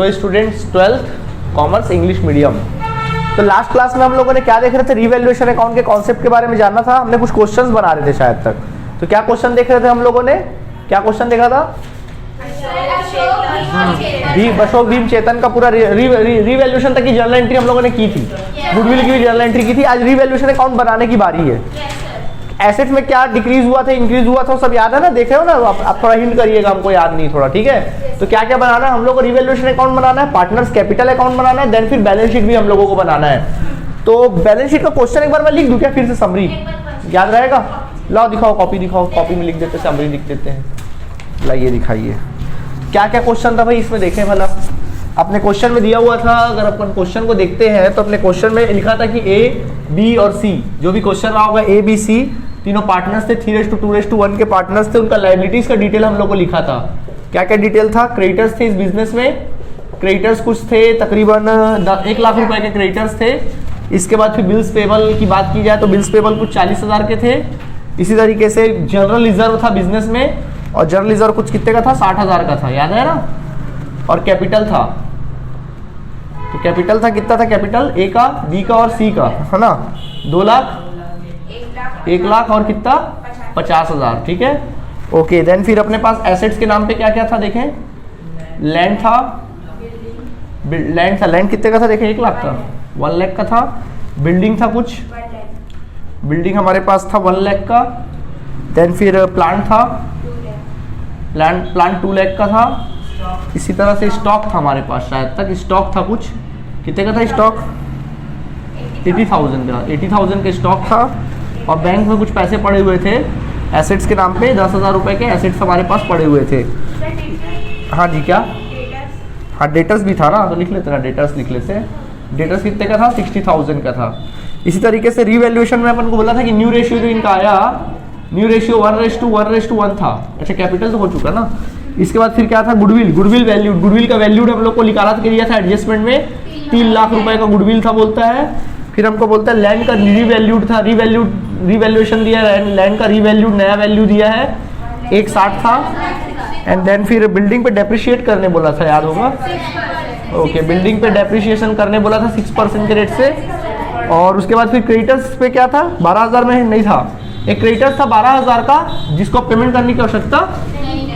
So students 12th commerce English medium. तो last class में हम लोगों ने क्या देख रहे थे, रीवैल्यूएशन अकाउंट के कॉन्सेप्ट के बारे में जानना था। हमने कुछ क्वेश्चंस बना रहे थे शायद तक। तो क्या क्वेश्चन देख रहे थे हम लोगों ने, क्या क्वेश्चन देखा था? अशोक भीम चेतन का पूरा रीवैल्यूएशन तक की जर्नल एंट्री हम लोगों ने की थी, गुडविल की भी जर्नल एंट्री की थी। आज रीवैल्यूएशन अकाउंट बनाने की बारी है। एसेट्स में क्या डिक्रीज हुआ था, इंक्रीज हुआ था, सब याद है ना, देखे हो ना आप थोड़ा हिंट करिएगा, हमको याद नहीं थोड़ा, ठीक है। तो क्या क्या बनाना है हम लोग को, रीवैल्यूएशन अकाउंट बनाना है, पार्टनर्स कैपिटल अकाउंट बनाना है, देन फिर बैलेंस शीट भी हम लोगों को बनाना है। तो बैलेंस शीट का क्वेश्चन एक बार मैं लिख दूं क्या, फिर से समरी याद रहेगा? लाओ दिखाओ, कॉपी दिखाओ, कॉपी में लिख देते, समरी लिख देते हैं। लाइए दिखाइए क्या क्या क्वेश्चन था भाई इसमें, देखें भला। अपने क्वेश्चन में दिया हुआ था, अगर अपन क्वेश्चन को देखते हैं तो अपने क्वेश्चन में लिखा था कि ए बी और सी, जो भी क्वेश्चन रहा होगा, ए बी सी तीनों पार्टनर्स थे, 3:2:1 के पार्टनर्स थे। उनका लायबिलिटीज का डिटेल हम लोग को लिखा था। क्या क्या डिटेल था? क्रेडिटर्स थे इस बिजनेस में, क्रेडिटर्स कुछ थे तकरीबन 1 लाख रुपए के क्रेडिटर्स थे। इसके बाद फिर बिल्स पेबल की बात की जाए तो बिल्स पेबल कुछ 40,000 के थे। इसी तरीके से जनरल रिजर्व था बिजनेस में, और जनरल रिजर्व कुछ कितने का था, 60,000 का था, याद है ना। और कैपिटल था, तो कैपिटल था कितना था, कैपिटल ए का, बी का और सी का, है ना। 2 लाख, 1 लाख और कितना, 50,000, ठीक है। ओके, देन फिर अपने पास एसेट्स के नाम पे क्या क्या था देखें। लैंड था, लैंड कितने का था देखें, 1 लाख का, 1 लाख का था। बिल्डिंग था कुछ, बिल्डिंग हमारे पास था 1 लाख का। देन फिर प्लांट था, प्लांट 2 लाख का था। इसी तरह से स्टॉक था हमारे पास, शायद तक स्टॉक था कुछ, कितने का था स्टॉक, 80,000 का, 80,000 का स्टॉक था। और बैंक में कुछ पैसे पड़े हुए थे एसेट्स के नाम पे, 10,000 रुपए के एसेट्स हमारे पास पड़े हुए थे। हाँ जी, क्या, हाँ डेटर्स भी था ना, तो लिख लेते ना, डेटर्स लिख लेते। डेटर्स कितने का था, 60,000 का था। इसी तरीके से रीवैल्यूएशन में अपन को बोला था कि न्यू रेशियो जो इनका आया, न्यू रेशियो 1:1 था। अच्छा, कैपिटल तो हो चुका ना। इसके बाद फिर क्या था, गुडविल, गुडविल वैल्यू, गुडविल का वैल्यू हम लोग को निकाला था एडजस्टमेंट में, 3 लाख रुपए का गुडविल था बोलता है। फिर हमको बोलता है लैंड का रीवैल्यूड था, रीवैल्यूएशन दिया है, लैंड का रीवैल्यूड नया वैल्यू दिया है, 160 था। एंड देन फिर बिल्डिंग पे डेप्रिशिएट करने बोला था, याद होगा। ओके, बिल्डिंग पे डेप्रिशिएशन करने बोला था 6% के रेट से। और उसके बाद फिर क्रेडिटर्स पे क्या था, 12,000 में नहीं था, एक क्रेडिटर्स था 12,000 का जिसको पेमेंट करने की आवश्यकता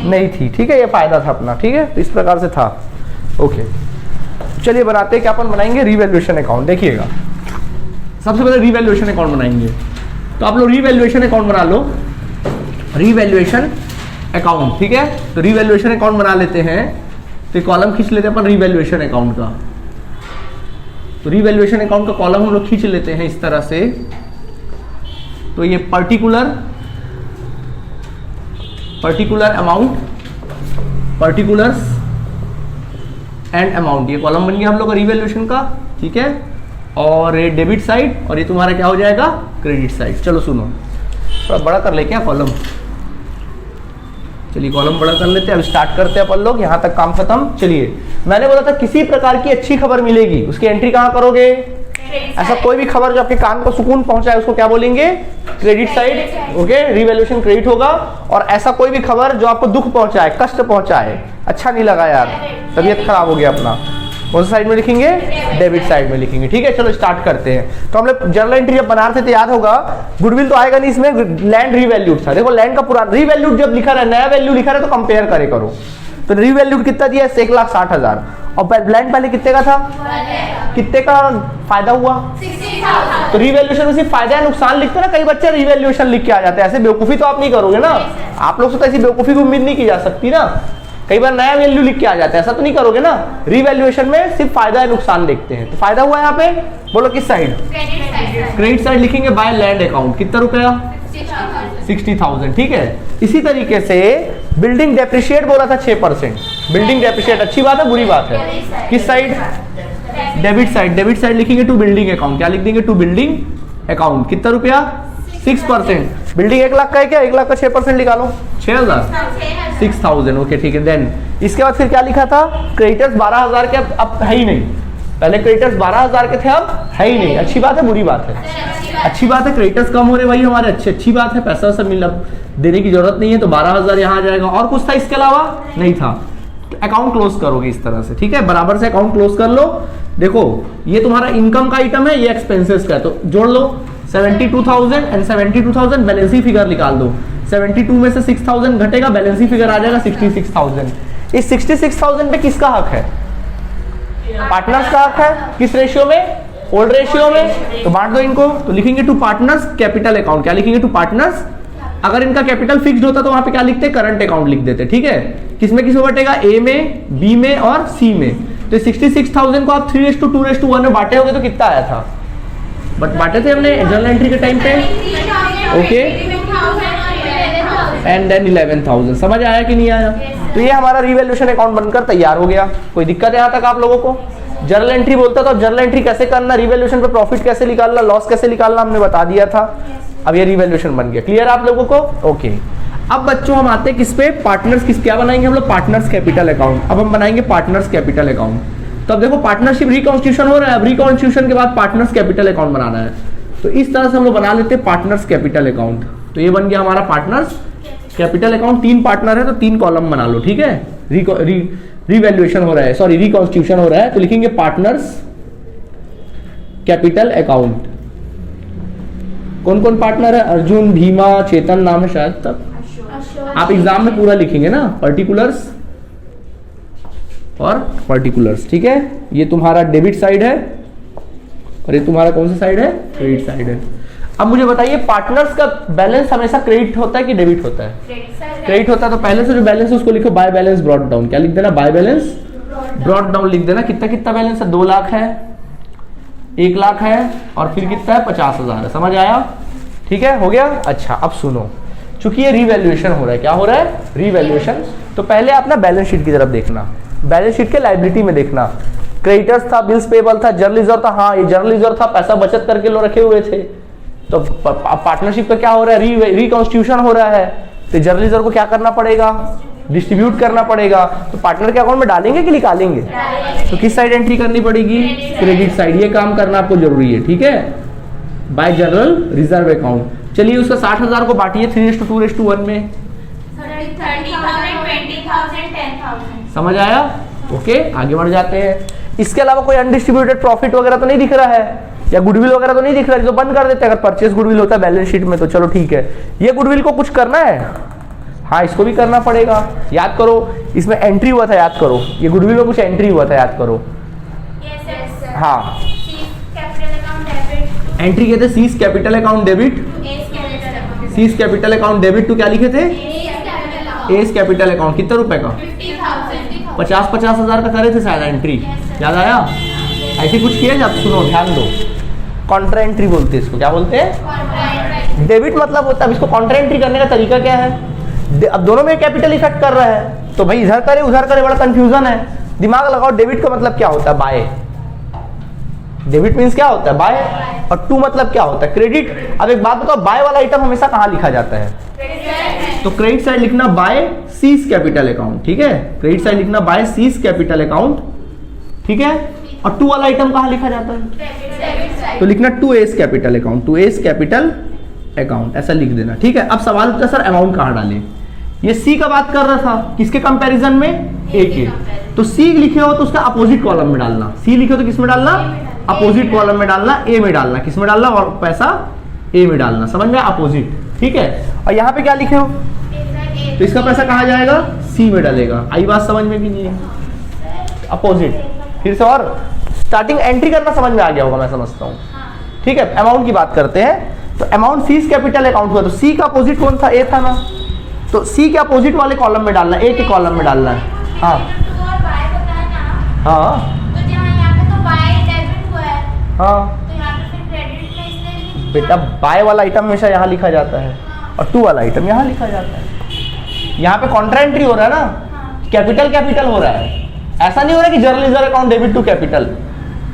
नहीं थी, ठीक है। ये फायदा था अपना, ठीक है। तो इस प्रकार से था। ओके, चलिए बनाते हैं, क्या अपन बनाएंगे, रीवैल्यूएशन अकाउंट। देखिएगा, सबसे पहले रीवैल्यूएशन अकाउंट बनाएंगे। तो आप लोग रीवैल्यूएशन अकाउंट बना लो, रीवैल्यूएशन अकाउंट, ठीक है। तो रीवैल्यूएशन अकाउंट बना लेते हैं। तो कॉलम खींच लेते हैं अपन रीवैल्यूएशन अकाउंट का। तो रीवैल्यूएशन अकाउंट का कॉलम हम लोग खींच लेते हैं इस तरह से। तो ये particular amount, particulars and amount, ये कॉलम बन गया हम लोग का रीवैल्यूएशन का, ठीक है। और ये डेबिट साइड, और ये तुम्हारा क्या हो जाएगा, क्रेडिट साइड। चलो सुनो, थोड़ा बड़ा कर ले क्या कॉलम, चलिए कॉलम बड़ा कर लेते हैं। अब स्टार्ट करते हैं अपन लोग, यहाँ तक काम खत्म। चलिए, मैंने बोला था किसी प्रकार की अच्छी खबर मिलेगी, उसकी एंट्री कहाँ करोगे, ऐसा कोई भी खबर जो आपके कान को सुकून पहुंचाए उसको क्या बोलेंगे, credit side. Okay, revaluation credit होगा। और ऐसा कोई भी खबर जो आपको दुख पहुंचाए, कष्ट पहुंचाए, अच्छा नहीं लगा यार, तबीयत खराब हो गया अपना, कौन सा साइड में लिखेंगे, डेबिट साइड में लिखेंगे, ठीक है। चलो स्टार्ट करते हैं। तो हम लोग जर्नल एंट्री जब बना रहे थे तो याद होगा, गुडविल तो आएगा नहीं इसमें, लैंड रीवैल्यूड था। देखो लैंड का पुराना रीवैल्यूड जब लिखा रहा है, नया वैल्यू लिखा रहा है तो कंपेयर करे करो। तो रीवैल्यूड कितना दिया है, 1,60,000। और लैंड पहले कितने का था, कितने का फायदा हुआ, 60,000। तो रीवैल्यूएशन में सिर्फ फायदा है नुकसान लिखते ना, कई बच्चे रीवैल्यूएशन लिख के आ जाते हैं। ऐसे बेवकूफी तो आप नहीं करोगे ना, आप लोग से तो ऐसी बेवकूफी की उम्मीद नहीं की जा सकती ना। कई बार नया वैल्यू लिख के आ जाता है, ऐसा तो नहीं करोगे ना। रीवैल्यूएशन में सिर्फ फायदा है नुकसान देखते हैं। तो फायदा हुआ यहाँ पे, बोलो किस साइड, क्रेडिट साइड लिखेंगे। बाय लैंड अकाउंट कितना रुपया, 60,000, ठीक है। इसी तरीके से बिल्डिंग डेप्रिशिएट बोला था 6%, बिल्डिंग डेप्रिशिएट अच्छी बात है बुरी बात है, किस side, debit side. Debit side लिखेंगे टू बिल्डिंग अकाउंट, क्या लिख देंगे, टू बिल्डिंग अकाउंट। कितना रुपया, 6%। बिल्डिंग 1 लाख का है क्या, 1 लाख का 6% निकालो, 6,000, 6,000। ओके ठीक है। देन इसके बाद फिर क्या लिखा था, क्रेडिटर्स 12,000 के अब है ही नहीं, पहले क्रेडिटर्स 12,000 के थे, अब है ही नहीं। अच्छी बात है बुरी बात है, अच्छी बात है, क्रेडिटर्स कम हो रहे भाई हमारे, अच्छी बात है, पैसा सब मिल देने की जरूरत नहीं है, तो 12,000 यहाँ आ जाएगा। और कुछ था इसके अलावा, नहीं था। तो अकाउंट क्लोज करोगे इस तरह से, ठीक है, बराबर से अकाउंट क्लोज कर लो। देखो ये तुम्हारा इनकम का आइटम है, ये एक्सपेंसेस का है, तो जोड़ लो 72,000 एंड 72,000 बैलेंसी फिगर निकाल दो। 72 में से 6,000 घटेगा, बैलेंसी फिगर आ जाएगा 66,000। इस 66,000 पे किसका हक है? पार्टनर्स का हक है। किस रेशियो में? ओल्ड रेशियो में। तो बांट दो इनको, तो लिखेंगे टू पार्टनर्स कैपिटल अकाउंट। क्या लिखेंगे? To partners. अगर इनका कैपिटल फिक्स्ड होता तो वहां पे क्या लिखते? करंट अकाउंट लिख देते, ठीक है। किसमें किसमें बटेगा? ए में, बी में और सी में। तो 66,000 को आप 3:2:1 में बांटे होगे तो कितना आया था? बट बांटे थे हमने जर्नल एंट्री के टाइम पे, ओके, एंड देन 11,000। समझ आया कि नहीं आया? तो ये हमारा रिवैल्यूएशन अकाउंट बनकर तैयार हो गया। कोई दिक्कत है यहाँ तक आप लोगों को? जर्नल एंट्री बोलता था, जर्नल एंट्री कैसे करना, रिवैल्यूएशन पे प्रॉफिट कैसे निकालना, लॉस कैसे निकालना हमने बता दिया था। अब ये रिवैल्यूएशन बन गया। क्लियर आप लोगों को? ओके। अब बच्चों हम आते हैं किस पे? पार्टनर्स। किस क्या बनाएंगे हम लोग? Partners capital account. अब हम बनाएंगे पार्टनर्स कैपिटल अकाउंट। तो अब देखो पार्टनरशिप रिकॉन्स्टिट्यूशन हो रहा है, अब रिकॉन्स्टिट्यूशन के बाद पार्टनर्स कैपिटल अकाउंट बनाना है। तो इस तरह से हम लोग बना लेते हैं पार्टनर्स कैपिटल अकाउंट। तो ये बन गया हमारा पार्टनर्स कैपिटल अकाउंट। 3 पार्टनर है तो 3 कॉलम बना लो, ठीक है। रिवैल्यूएशन हो रहा है, सॉरी रिकॉन्स्टिट्यूशन हो रहा है, तो लिखेंगे पार्टनर्स कैपिटल अकाउंट। कौन कौन पार्टनर है? अर्जुन, भीमा, चेतन नाम है शायद तक। आप एग्जाम में पूरा लिखेंगे ना, पर्टिकुलर्स और पर्टिकुलर्स, ठीक है। ये तुम्हारा डेबिट साइड है और ये तुम्हारा कौन सा साइड है? क्रेडिट साइड है। अब मुझे बताइए पार्टनर्स का बैलेंस हमेशा क्रेडिट होता है कि डेबिट होता है? क्रेडिट होता है। तो पहले से जो बैलेंस है उसको लिखो बाय बैलेंस ब्रॉट डाउन। क्या लिख देना? बाय बैलेंस ब्रॉट डाउन लिख देना। कितना कितना बैलेंस है? 2 लाख है, 1 लाख है और फिर कितना है? 50,000 है। समझ आया? ठीक है, हो गया। अच्छा अब सुनो, चूंकि ये रिवैल्यूएशन हो रहा है, क्या हो रहा है? रिवैल्यूएशन। तो पहले आप ना बैलेंस शीट की तरफ देखना, बैलेंस शीट के लायबिलिटी में देखना। क्रेडिटर्स था, बिल्स पेबल था, जर्नल रिजर्व था। हाँ ये जर्नल रिजर्व था, पैसा बचत करके लोग रखे हुए थे। तो पार्टनरशिप का क्या हो रहा है? रिकॉन्स्टिट्यूशन हो रहा है। तो जर्नल रिजर्व को क्या करना पड़ेगा? डिस्ट्रीब्यूट करना पड़ेगा। तो पार्टनर के अकाउंट में डालेंगे कि निकालेंगे? तो किस साइड एंट्री करनी पड़ेगी? Credit side. ये काम करना आपको जरूरी है, ठीक है, बाय जर्नल रिजर्व अकाउंट। चलिए उसका 60,000 को बांटिए 3:2:1 में। 30,000, 20,000, 10,000। समझ आया? ओके, आगे बढ़ जाते हैं। इसके अलावा कोई अनडिस्ट्रीब्यूटेड प्रॉफिट वगैरह तो नहीं दिख रहा है, या गुडविल वगैरह तो नहीं दिख रहा है, तो बंद कर देते हैं। अगर परचेस गुडविल होता है बैलेंस शीट में तो चलो ठीक है। ये गुडविल को कुछ करना है? हाँ इसको भी करना पड़ेगा। याद करो इसमें एंट्री हुआ था, याद करो ये गुडविल में कुछ एंट्री हुआ था, याद करो। हाँ एंट्री कहते C's capital account debit, C's capital account debit to क्या लिखे थे? A's capital account. कितने रुपए का? 50,000 का करे थे शायद एंट्री, याद आया? ऐसे कुछ किया जाता, सुनो ध्यान दो, कॉन्ट्रा एंट्री बोलते हैं इसको। क्या बोलते हैं? डेबिट मतलब होता है। इसको कॉन्ट्रा एंट्री करने का तरीका क्या है? अब दोनों में कैपिटल इफेक्ट कर रहा है तो भाई इधर करे उधर करे, बड़ा कंफ्यूजन है, दिमाग लगाओ। डेबिट का मतलब क्या होता है? बाय। डेबिट मीन्स क्या होता है? बाय। और टू मतलब क्या होता है? क्रेडिट। अब एक बात बताओ, बाय वाला आइटम हमेशा कहाँ लिखा जाता है? तो क्रेडिट साइड लिखना बाय सीज कैपिटल अकाउंट, ठीक है। क्रेडिट साइड लिखना बाय सीज कैपिटल अकाउंट, ठीक है। और टू वाला आइटम कहाँ लिखा जाता है? तो लिखना to A's capital account, to A's capital account, ऐसा लिख देना, ठीक है। अब सवाल उठता सर अमाउंट कहाँ डालें? ये सी का बात कर रहा था, किसके कंपैरिजन में? ए के। तो सी लिखे हो तो उसका अपोजिट कॉलम में डालना। सी लिखे हो तो किस में डालना? अपोजिट कॉलम में डालना, ए में डालना। किस में डालना? और पैसा ए में डालना। समझ में? अपोजिट, ठीक है। और यहाँ पे क्या लिखे हो? तो इसका पैसा कहाँ जाएगा? सी में डालेगा। आई बात समझ में भी नहीं है? अपोजिट। फिर से और स्टार्टिंग एंट्री करना समझ में आ गया होगा मैं समझता हूँ, ठीक है। अमाउंट की बात करते हैं तो अमाउंट सीज कैपिटल अकाउंट हुआ, तो सी का अपोजिट कौन था? ए था ना। तो सी के अपोजिट वाले कॉलम में डालना, ए के कॉलम में डालना है। हाँ हाँ हाँ बेटा, बाय वाला आइटम हमेशा यहाँ लिखा जाता है और टू वाला आइटम यहाँ लिखा जाता है। यहाँ पे कॉन्ट्रा एंट्री हो रहा है ना, कैपिटल कैपिटल हो रहा है। ऐसा नहीं हो रहा कि general reserve account debit to capital.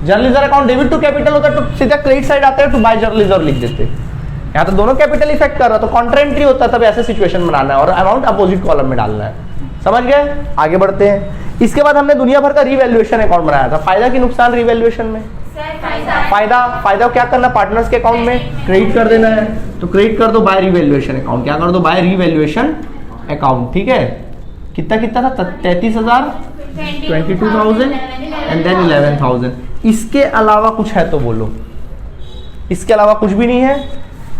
General reserve account debit to capital होता तो सीधा क्रेडिट साइड आता है तो बाय जर्नल रिजर्व लिख देते। यहाँ तो दोनों कैपिटल इफेक्ट कर रहा है, तो कॉन्ट्रा एंट्री होता है, तब ऐसे सिचुएशन बनाना है और अमाउंट अपोजिट कॉलम में डालना है। समझ गए? आगे बढ़ते हैं। इसके बाद हमने दुनिया भर का रिवैल्यूएशन अकाउंट बनाया था। फायदा की नुकसान रिवैल्यूएशन में? फायदा क्या करना? पार्टनर्स के अकाउंट में क्रेडिट कर देना है, तो क्रेडिट कर दो बाय रिवैल्यूएशन अकाउंट। क्या कर दो? बाय रिवैल्यूएशन अकाउंट, ठीक है। कितना कितना था? 33,000 22,000 एंड देन 11,000। इसके अलावा कुछ है तो बोलो। इसके अलावा कुछ भी नहीं है।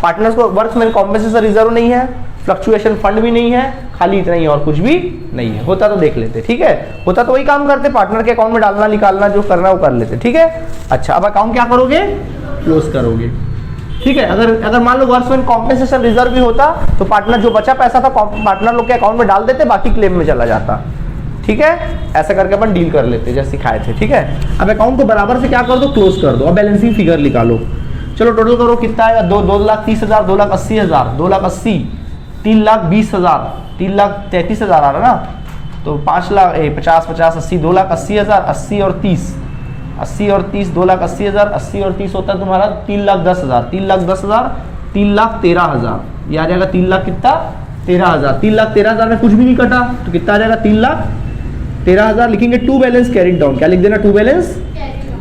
पार्टनर्स को वर्क में कॉम्पेंसेशन रिजर्व नहीं है, फ्लक्चुएशन फंड भी नहीं है, खाली इतना ही और कुछ भी नहीं है। होता तो देख लेते, ठीक है, होता तो वही काम करते, पार्टनर के अकाउंट में डालना निकालना जो करना वो कर लेते, ठीक है। अच्छा, अब अकाउंट क्या करोगे, क्लोज करोगे, ठीक है। अगर मान लो वर्क्स में कॉम्पेंसेशन रिजर्व भी होता तो पार्टनर जो बचा पैसा था पार्टनर लोग के अकाउंट में डाल देते, बाकी क्लेम में चला जाता, ठीक है। ऐसा करके अपन डील कर लेते जैसे सिखाए थे, ठीक है। अब अकाउंट को बराबर से क्या कर दो, क्लोज कर दो। अब बैलेंसिंग फिगर निकालो। चलो टोटल करो, कितना आएगा, 2,30,000, 2,80,000, 2,80,000, 3,20,000, 3,33,000 आ रहा ना, तो 5,50,000, 50, 80, 2,80,000, 80 और 30, 80 और 30, 2,80,000, 80 और 30 होता है तुम्हारा 3,10,000, 3,10,000, 3,13,000, ये आ जाएगा 3 लाख कितना, 13,000। 3,13,000 में कुछ भी नहीं कटा तो कितना आ जाएगा, 3,13,000 लिखेंगे। टू बैलेंस कैरिड डाउन, क्या लिख देना, to balance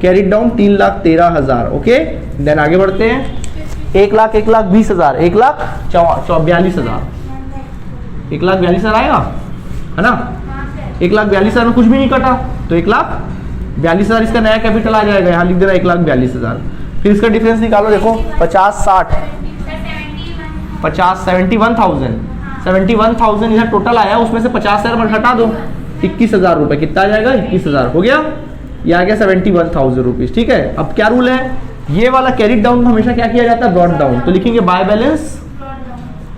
carried down 3,13,000, okay. Then आगे बढ़ते हैं, 1,20,000, 1,42,000, 1,42,000 आएगा, है ना। 1,42,000 में कुछ भी नहीं कटा तो 1,42,000 इसका नया कैपिटल आ जाएगा, यहाँ लिख देना 1,42,000। फिर इसका डिफरेंस निकालो, देखो 50, 60, 50, 71,000 इधर टोटल आया, उसमें से 50,000 पर हटा दो, 21,000 रुपए, कितना आ जाएगा, 21,000 हो गया, ये आ गया 71,000 रुपीज, ठीक है। अब क्या रूल है, ये वाला कैरिड डाउन हमेशा क्या किया जाता है, ब्रॉट डाउन, तो लिखेंगे बाय बैलेंस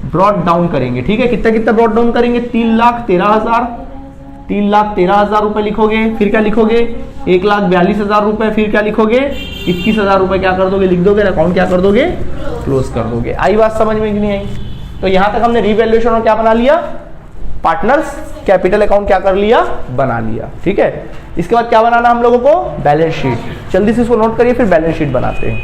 ब्रॉट डाउन करेंगे, ठीक है। कितना कितना ब्रॉट डाउन करेंगे, 3,13,000, 3,13,000 रुपए लिखोगे, फिर क्या लिखोगे, 1,42,000 रुपए, फिर क्या लिखोगे, 21,000 रुपए क्या कर दोगे, लिख दोगे, अकाउंट क्या कर दोगे, क्लोज कर दोगे। आई बात समझ में कि नहीं आई। तो यहां तक हमने रीवैल्यूएशन और क्या बना लिया, पार्टनर्स कैपिटल अकाउंट क्या कर लिया, बना लिया, ठीक है। इसके बाद क्या बनाना हम लोगों को, बैलेंस शीट। जल्दी से इसको नोट करिए, फिर बैलेंस शीट बनाते हैं।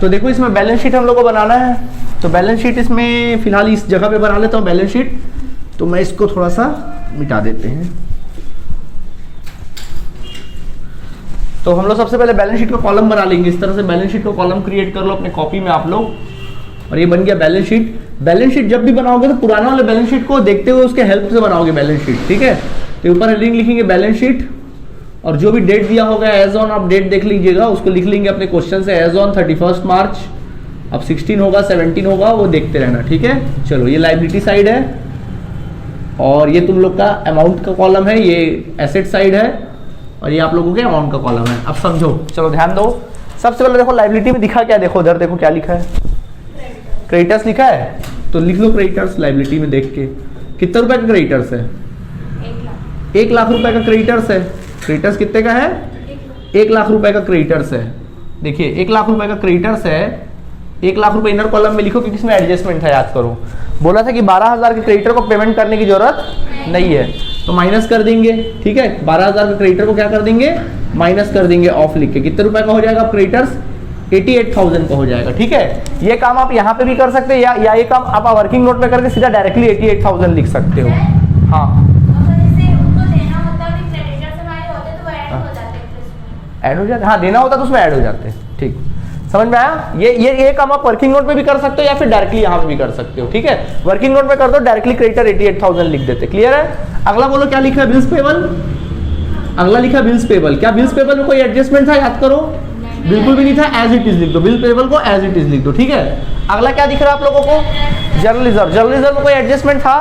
तो देखो इसमें बैलेंस शीट हम लोग को बनाना है, तो बैलेंस शीट इसमें फिलहाल इस जगह पे बना लेता हूँ बैलेंस शीट। तो मैं इसको थोड़ा सा मिटा देते हैं। तो हम लोग सबसे पहले बैलेंस शीट का कॉलम बना लेंगे। इस तरह से बैलेंस शीट का कॉलम क्रिएट कर लो अपने कॉपी में आप लोग, और ये बन गया बैलेंस शीट। बैलेंस शीट जब भी बनाओगे तो पुराना वाले बैलेंस शीट को देखते हुए उसके हेल्प से बनाओगे बैलेंस शीट, ठीक है। तो ऊपर हेडिंग लिखेंगे बैलेंस शीट, और जो भी डेट दिया होगा एज ऑन, आप डेट देख लीजिएगा, उसको लिख लेंगे अपने क्वेश्चन से, एज ऑन 31 मार्च। अब 16 होगा 17 होगा वो देखते रहना, ठीक है। चलो ये लायबिलिटी साइड है, और ये तुम लोग का अमाउंट का कॉलम है, ये एसेट साइड है, और ये आप लोगों के अमाउंट का कॉलम है। अब समझो, चलो ध्यान दो। सबसे पहले देखो लायबिलिटी में दिखा क्या, देखो उधर देखो क्या लिखा है, क्रेडिटर्स लिखा है, तो लिख लो क्रेडिटर्स लायबिलिटी में देख के। कितने रुपए का क्रेडिटर्स है, 1 लाख रुपए का क्रेडिटर्स है। क्रेडिटर्स कितने का है, 1 लाख रुपए का क्रेडिटर्स है। देखिए 1 लाख रुपए का क्रेडिटर्स है, 1 लाख रुपए इनर कॉलम में लिखो क्योंकि इसमें एडजस्टमेंट था, याद करो। बोला था कि 12,000 के क्रेडिटर को पेमेंट करने की जरूरत नहीं है, तो माइनस कर देंगे, ठीक है। 12,000 के क्रेडिटर को क्या कर देंगे, माइनस कर देंगे ऑफ लिख के। कितने रुपए का हो जाएगा क्रेडिटर्स, 88,000 का हो जाएगा, ठीक है। ये काम आप यहाँ पे भी कर सकते हैं, या ये काम आप वर्किंग नोट में करके सीधा डायरेक्टली 88,000 लिख सकते हो। हाँ ऐड हो जाते, हाँ देना होता तो उसमें ऐड हो जाते, ठीक। समझ में आया। ये काम आप वर्किंग नोट में भी कर सकते हो या फिर डायरेक्टली यहाँ पे भी कर सकते हो, ठीक है। वर्किंग नोट में कर दो, डायरेक्टली क्रेडिटर 88,000 लिख देते, क्लियर है। अगला बोलो क्या लिखा है, बिल्स पेबल। अगला लिखा बिल्स पेबल। क्या बिल्स पेबल में कोई एडजस्टमेंट था, याद करो, बिल्कुल भी नहीं था, एज इट इज लिख दो, बिल पेबल को एज इट इज लिख दो, ठीक है। अगला क्या दिख रहा है आप लोगों को, जर्नल रिजर्व। जर्नल रिजर्व में कोई एडजस्टमेंट था,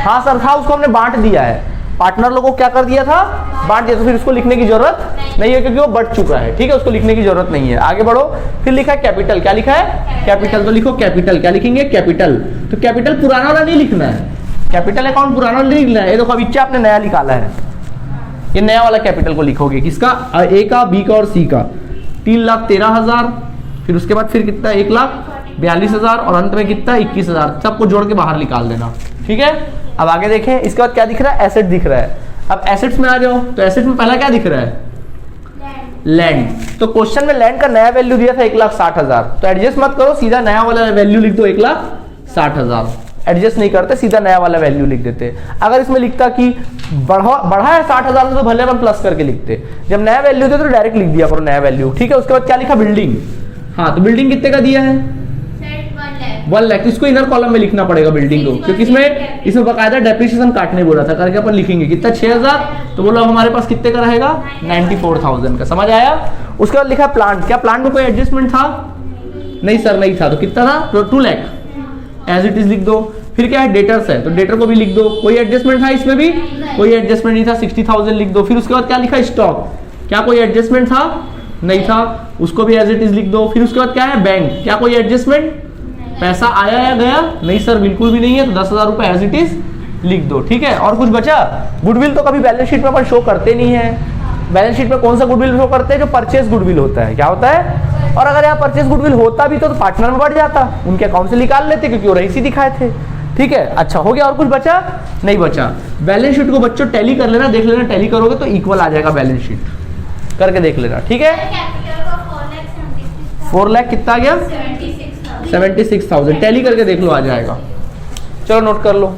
हाँ सर था, उसको हमने बांट दिया है, पार्टनर लोगों को क्या कर दिया था, बांट दिया, तो फिर उसको लिखने की जरूरत नहीं है क्योंकि वो बढ़ चुका है, ठीक है, उसको लिखने की जरूरत नहीं है। आगे बढ़ो, फिर लिखा है कैपिटल। क्या लिखा है, कैपिटल, तो लिखो कैपिटल। क्या लिखेंगे, कैपिटल। तो कैपिटल पुराना वाला नहीं लिखना है, कैपिटल अकाउंट पुराना वाला नहीं लिखना है। ये देखो अभी आपने नया निकाला है, ये नया वाला कैपिटल को लिखोगे, किसका, ए का, बी का और सी का। 3,13,000, फिर उसके बाद फिर कितना, 1,42,000, और अंत में कितना, 21,000, सबको जोड़ के बाहर निकाल देना, ठीक है। अब आगे देखें, इसके बाद क्या दिख रहा है, एसेट दिख रहा है। अब एसेट्स में आ जाओ, तो एसेट में पहला क्या दिख रहा है, लैंड। तो क्वेश्चन में लैंड का नया वैल्यू दिया था 1,60,000, तो एडजस्ट मत करो, सीधा नया वाला वैल्यू लिख दो 1,60,000। एडजस्ट नहीं करते, सीधा नया वाला वैल्यू लिख देते। अगर इसमें लिखता कि बढ़ा है 60,000 तो भले हम प्लस करके लिखते, जब नया वैल्यू दे तो डायरेक्ट लिख दिया करो नया वैल्यू, ठीक है। उसके बाद क्या लिखा, बिल्डिंग। हाँ, तो बिल्डिंग कितने का दिया है? सेट 1 लाख। 1 लाख। इसको इनर कॉलम में लिखना पड़ेगा बिल्डिंग को, क्योंकि इसमें बकायदा डेप्रिसिएशन काटने बोला था, करके अपन लिखेंगे कितना 6000, तो बोलो हमारे पास कितने का रहेगा 94,000 का। समझ आया? उसके बाद लिखा प्लांट। क्या प्लांट में कोई एडजस्टमेंट था? नहीं सर, नहीं था। तो कितना था? तो 2 लाख एज इट इज लिख दो। फिर क्या है? डेटर्स है, तो डेटर को भी लिख दो। कोई एडजस्टमेंट था इसमें भी? कोई एडजस्टमेंट नहीं था, 60,000 लिख दो। फिर उसके बाद क्या लिखा? स्टॉक। क्या कोई एडजस्टमेंट था? नहीं था, उसको भी एज इट इज लिख दो। फिर उसके बाद क्या है? बैंक। क्या कोई एडजस्टमेंट? पैसा आया या गया? नहीं सर, बिल्कुल भी नहीं है, तो 10,000 रुपए एज इट इज लिख दो। ठीक है, और कुछ बचा? गुडविल तो कभी बैलेंस शीट में अपन शो करते नहीं है। बैलेंस शीट में कौन सा गुडविल शो करते हैं? जो परचेज गुडविल होता है। क्या होता है? और अगर यहाँ परचेज गुडविल होता भी तो पार्टनर में बढ़ जाता, उनके अकाउंट से निकाल लेते, क्योंकि वो रईसी दिखाए थे। ठीक है, अच्छा हो गया। और कुछ बचा? नहीं बचा। बैलेंस शीट को बच्चों टैली कर लेना, देख लेना, टैली करोगे तो इक्वल आ जाएगा बैलेंस शीट, करके देख लेना। ठीक है, 4 लाख कितना आ गया? 76,000। टैली करके देख लो, आ जाएगा। चलो नोट कर लो।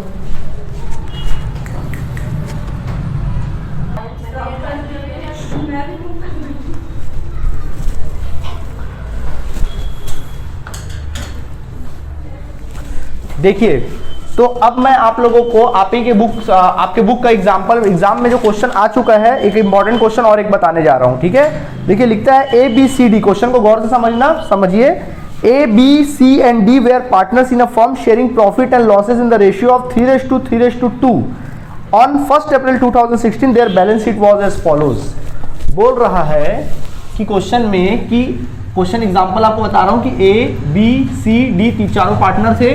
देखिए, तो अब मैं आप लोगों को आपके बुक का एग्जाम में जो क्वेश्चन आ चुका है, एक इंपॉर्टेंट क्वेश्चन और एक बताने जा रहा हूं। ठीक है, देखिए लिखता है ABCD। क्वेश्चन को गौर से समझना, समझिए। A, B, C and D were partners in a firm sharing profit and losses in the ratio of 3:2. On 1st April 2016 their balance sheet was as follows। बोल रहा है कि क्वेश्चन में, कि क्वेश्चन एग्जांपल आपको बता रहा हूं कि A, B, C, D चारों पार्टनर थे,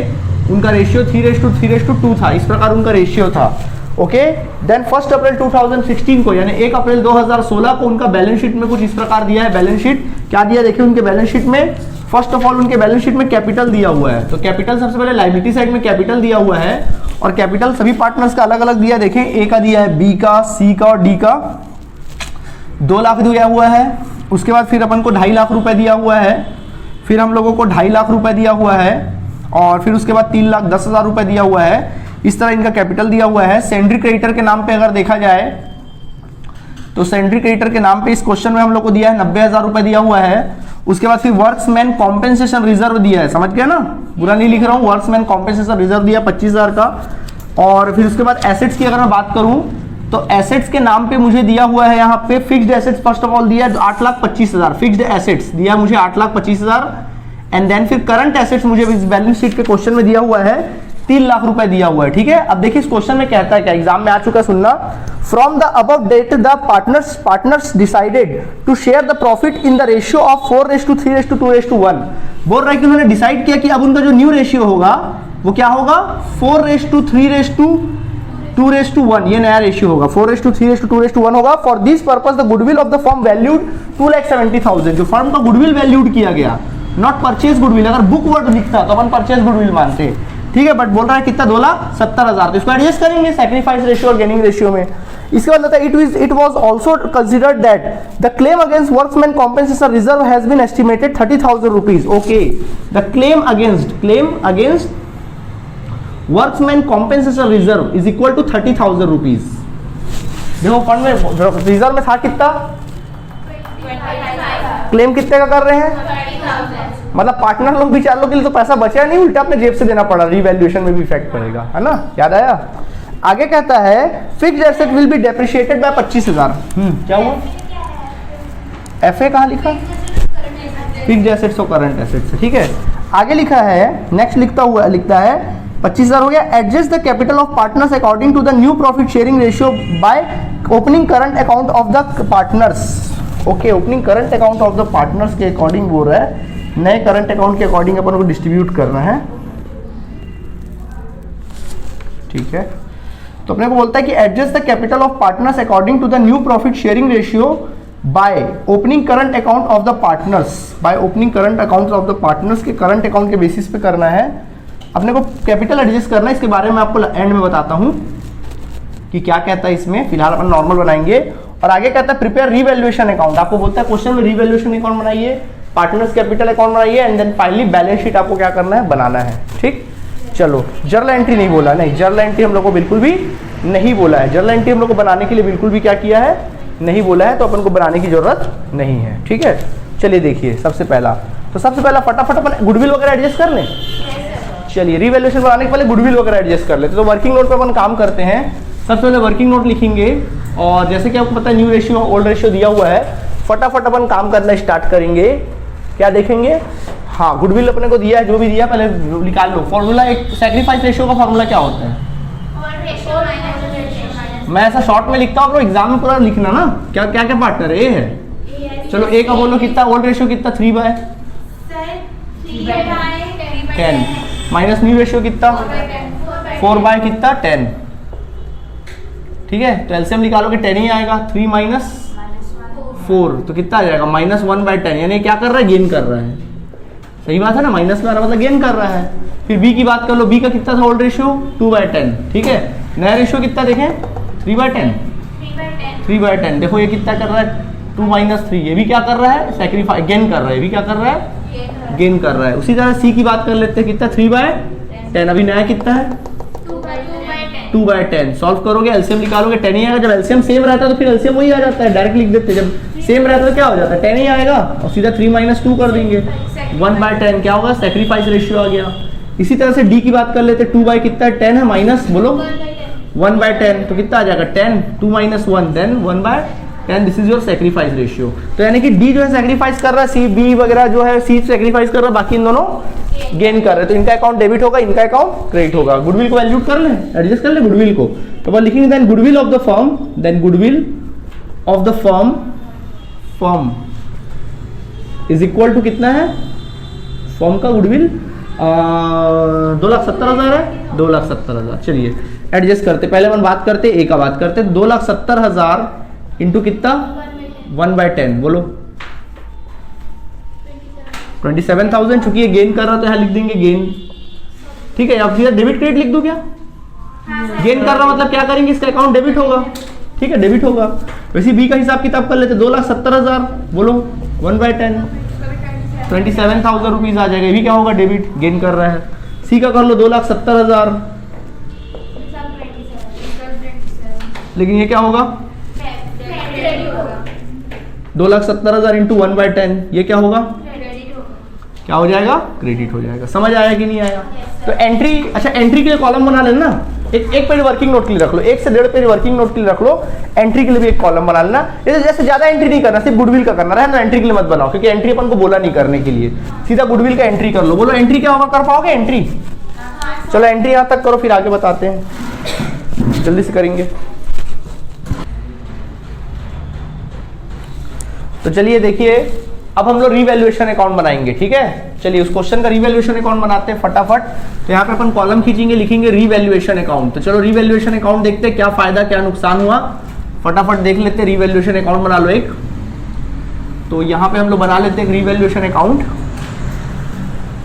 उनका रेशियो 3:2 था। इस प्रकार उनका रेशियो था। ओके, देन 1 अप्रैल 2016 को, यानी 1 अप्रैल 2016 को उनका बैलेंस शीट में कुछ इस प्रकार दिया है। बैलेंस शीट क्या दिया? देखिए उनके बैलेंस शीट में फर्स्ट ऑफ ऑल उनके बैलेंस शीट में कैपिटल दिया हुआ है। तो कैपिटल सबसे पहले लायबिलिटी साइड में कैपिटल दिया हुआ है, और कैपिटल सभी पार्टनर्स का अलग अलग दिया। देखें, ए का दिया है, बी का, सी का और डी का 2 लाख दिया हुआ है। उसके बाद फिर अपन को 2.5 लाख रुपए दिया हुआ है। फिर हम लोगों को 2.5 लाख रुपए दिया हुआ है, और फिर उसके बाद 3,10,000 रुपए दिया हुआ है। इस तरह इनका कैपिटल दिया हुआ है। सेंड्री क्रेडिटर के नाम पे अगर देखा जाए तो सेंड्री क्रेडिटर के नाम पे इस क्वेश्चन में हम लोग को दिया है 90,000 रुपए दिया हुआ है। उसके बाद फिर वर्क्समैन कॉम्पेंसेशन रिजर्व दिया है, समझ गया ना, बुरा नहीं लिख रहा हूँ। वर्क्समैन कॉम्पेंसेशन रिजर्व दिया 25,000 का। और फिर उसके बाद एसेट्स की अगर मैं बात करूं तो एसेट्स के नाम पे मुझे दिया हुआ है यहाँ पे fixed assets first of all दिया 8,25,000 फिक्स्ड एसेट्स दिया मुझे 8,25,000। एंड देन फिर करंट एसेट्स मुझे इस बैलेंस शीट के क्वेश्चन में दिया हुआ है 3 लाख रुपए दिया हुआ है। ठीक है, अब देखिए इस क्वेश्चन में कहता है क्या, एग्जाम में आ चुका है, सुनना। From the above date the partners decided to share the profit in the ratio of 4:3:2:1। बोल रहा है कि उन्होंने डिसाइड किया कि अब उनका जो न्यू रेशियो होगा वो क्या होगा, 4:3:2:1। ये नया रेशियो होगा, 4:3:2:1 होगा। For this purpose the goodwill of the firm valued 2,70,000। जो फर्म का गुडविल वैल्यूड किया गया, नॉट परचेज गुडविल। अगर बुक वर्ड दिखता तो अपन परचेज गुडविल मानते, ठीक है, बट बोल रहा है कितना, 2,70,000। तो इसको एडजस्ट करेंगे सैक्रिफाइस रेशियो और गेनिंग रेशियो में। इसके बाद होता है it was also considered that the claim against workmen's compensation reserve has been estimated 30,000 rupees. Okay, the claim against workmen's compensation reserve is equal to 30,000 rupees. देखो fund में reserve में था कितना, क्लेम कितने का कर रहे हैं, मतलब पार्टनर लोग भी 4 लोग के लिए तो पैसा बचा नहीं, उल्टा अपने जेब से देना पड़ा, रिवैल्यूएशन में भी इफेक्ट पड़ेगा, है ना, याद आया। आगे कहता है fixed asset will be depreciated by 25,000। क्या हुआ, एफए कहाँ लिखा, फिक्स्ड एसेट्स और करंट एसेट्स, ठीक है। आगे लिखा है, नेक्स्ट लिखता है 25,000 हो गया। Adjust the capital of partners according to the new profit sharing ratio by opening current account of the partners. Okay, opening current account of the partners के अकॉर्डिंग बोल रहा है, नए करंट अकाउंट के अकॉर्डिंग अपन को डिस्ट्रीब्यूट करना है, ठीक है। तो अपने को बोलता है कि adjust the capital of partners according to the new profit sharing ratio by opening current account of the partners, by opening current account of the partners के करंट अकाउंट के बेसिस पे करना है अपने को, कैपिटल एडजस्ट करना है। इसके बारे में आपको एंड में बताता हूं कि क्या कहता है इसमें, फिलहाल अपन नॉर्मल बनाएंगे। और आगे कहता है प्रिपेयर रीवैल्यूएशन अकाउंट, आपको बोलता है क्वेश्चन में रीवैल्यूएशन अकाउंट बनाइए, पार्टनर्स कैपिटल अकाउंट बनाइए, and then finally balance sheet आपको क्या करना है, बनाना है, ठीक। चलो, जर्नल एंट्री नहीं बोला, नहीं जर्नल एंट्री हम लोग को बिल्कुल भी नहीं बोला है, जर्नल एंट्री हम लोग को बनाने के लिए बिल्कुल भी क्या किया है, नहीं बोला है, तो अपन को बनाने की जरूरत नहीं है, ठीक है। चलिए देखिए, सबसे पहला तो सबसे पहला फटाफट अपन गुडविल वगैरह एडजस्ट कर लें। चलिए रीवैल्यूएशन बनाने के पहले गुडविल वगैरह एडजस्ट कर लेते हैं। तो वर्किंग नोट पे अपन काम करते हैं। सबसे पहले वर्किंग नोट लिखेंगे और जैसे कि आपको पता है न्यू रेशियो ओल्ड रेशियो दिया हुआ है, फटाफट अपन काम करना स्टार्ट करेंगे। क्या देखेंगे? हाँ, गुडविल अपने को दिया है, जो भी दिया पहले निकाल लो। फॉर्मूला एक सेक्रीफाइस रेशियो का फॉर्मूला क्या होता है? मैं ऐसा शॉर्ट में लिखता हूँ, एग्जाम में पूरा लिखना ना। क्या क्या क्या पार्टनर है? ए है। चलो ए का बोलो कितना, ओल्ड रेशियो कितना? 3/10 माइनस न्यू रेशियो कितना? 4/, कितना? 10। ठीक है, तो एलसीएम निकालोगे 10 ही आएगा। 3 माइनस 4 तो कितना आ जाएगा? -1/10। यानी क्या कर रहा है? गेन कर रहा है। सही बात है ना, माइनस में आ रहा मतलब गेन कर रहा है। फिर बी की बात कर लो, बी का कितना था ओल्ड रेशियो? 2/10। ठीक है, नया रेशियो कितना देखें? 3/10। 3/10 देखो ये कितना कर रहा है? 2 - 3। ये भी क्या कर रहा है? सैक्रिफाइस, गेन कर रहा है। ये भी क्या कर रहा है? गेन कर रहा है। उसी तरह सी की बात कर लेते हैं, कितना? 3/10। अभी नया कितना है? 2/10। सॉल्व करोगे, एलसीएम निकालोगे 10 ही आएगा। जब एलसीएम सेम रहता है तो फिर एलसीएम वही आ जाता है, डायरेक्ट लिख देते हैं। जब सेम रहता है तो क्या हो जाता है? 10 ही आएगा और सीधा 3 - 2 कर देंगे। 1/10 क्या होगा? सैक्रिफाइस रेशियो आ गया। इसी तरह से डी की बात कर लेते हैं। 2 कितना है? 10 है, माइनस बोलो 1/10 तो कितना आ जाएगा? 10। 2 - 1 then 1/10। This is your sacrifice ratio. तो यानी कि डी जो है सैक्रिफाइस कर रहा है, सी बी वगैरह जो है सी सैक्रिफाइस कर रहा है, बाकी इन दोनों गेन कर रहे हैं। तो इनका अकाउंट डेबिट होगा, इनका अकाउंट क्रेडिट होगा। गुडविल को वैल्यूट कर लें, एडजस्ट कर लें गुडविल को। तो अपन लिखेंगे then goodwill of the firm, then goodwill of the firm is equal to कितना है? फर्म का गुडविल 2,70,000 है। 2,70,000। चलिए एडजस्ट करते, पहले अपन बात करते ए का बात करते। 2,70,000 इंटू कितना? 1/10 बोलो 27,000। चूंकि ये गेन कर रहा तो यहाँ लिख देंगे गेन। ठीक है, अब सीधा डेबिट क्रेडिट लिख दो क्या? गेन कर रहा मतलब क्या करेंगे? इसका अकाउंट डेबिट होगा। ठीक है, डेबिट होगा। वैसे बी का हिसाब किताब कर लेते। 2,70,000 बोलो 1/10 27,000 रुपीज आ जाएगा। ये भी क्या होगा? डेबिट, गेन कर रहा है। सी का कर लो 2,70,000, लेकिन ये क्या होगा? 2,70,000 इंटू 1/10 ये क्या होगा? क्या हो जाएगा? क्रेडिट हो जाएगा। समझ आया कि नहीं आया? तो एंट्री, अच्छा एंट्री के लिए कॉलम बना लेना। एक पेज वर्किंग नोट के लिए रख लो, 1 से 1.5 पेज वर्किंग नोट के लिए रख लो। एंट्री के लिए भी एक कॉलम बना लेना। जैसे ज्यादा एंट्री नहीं करना, सिर्फ गुडविल का करना है ना। एंट्री के लिए मत बनाओ, क्योंकि एंट्री अपन को बोला नहीं करने के लिए। सीधा गुडविल का एंट्री कर लो। बोलो एंट्री क्या होगा? कर पाओगे एंट्री? चलो एंट्री यहां तक करो, फिर आगे बताते हैं, जल्दी से करेंगे। तो चलिए देखिए, अब हम लोग रीवैल्यूएशन अकाउंट बनाएंगे। ठीक है, चलिए उस क्वेश्चन का रीवैल्यूएशन अकाउंट बनाते हैं फटाफट। तो यहाँ पे अपन कॉलम खींचेंगे, लिखेंगे रीवैल्यूएशन अकाउंट। तो चलो रीवैल्यूएशन अकाउंट देखते हैं, क्या फायदा क्या नुकसान हुआ, फटाफट देख लेते हैं। रीवैल्यूएशन अकाउंट बना लो एक। तो यहाँ पे हम लोग बना लेते हैं रीवैल्यूएशन अकाउंट।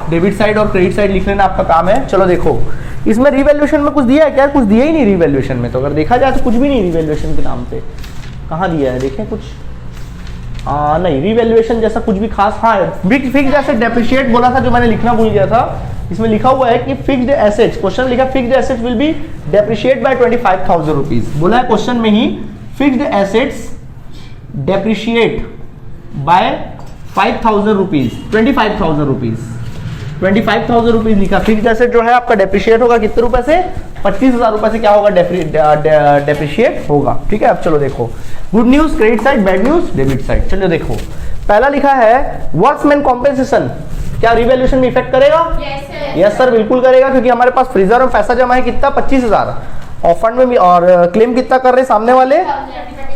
डेबिट साइड और क्रेडिट साइड लिख लेना आपका काम है। चलो देखो, इसमें रीवैल्यूएशन में कुछ दिया है क्या? कुछ दिया ही नहीं रीवैल्यूएशन में। तो अगर देखा जाए तो कुछ भी नहीं रीवैल्यूएशन के नाम पे। कहाँ दिया है देखें कुछ? नहीं, रीवैल्यूएशन जैसा कुछ भी खास। हाँ, फिक्स्ड एसेट डेप्रिशिएट बोला था, जो मैंने लिखना भूल गया था। इसमें लिखा हुआ है कि फिक्स्ड एसेट्स, क्वेश्चन लिखा fixed assets will be depreciate by 25,000 rupees. बोला है क्वेश्चन में ही fixed assets depreciate by 5,000 rupees, 25,000 rupees. 25,000 rupees लिखा। फिक्स्ड एसेट जो है आपका डेप्रिशिएट होगा कितने रुपए से? 25,000 रुपए से क्या होगा? डेप्रिशिएट होगा। ठीक है, अब चलो देखो, good news credit side, bad news debit side. चलो देखो, पहला लिखा है वर्क्समैन कॉम्पेंसेशन। क्या रिवैल्यूएशन में इफेक्ट करेगा? यस सर, बिल्कुल करेगा, क्योंकि हमारे पास फ्रीजर में पैसा जमा है कितना? 25,000। और फंड में भी, और क्लेम कितना कर रहे हैं सामने वाले?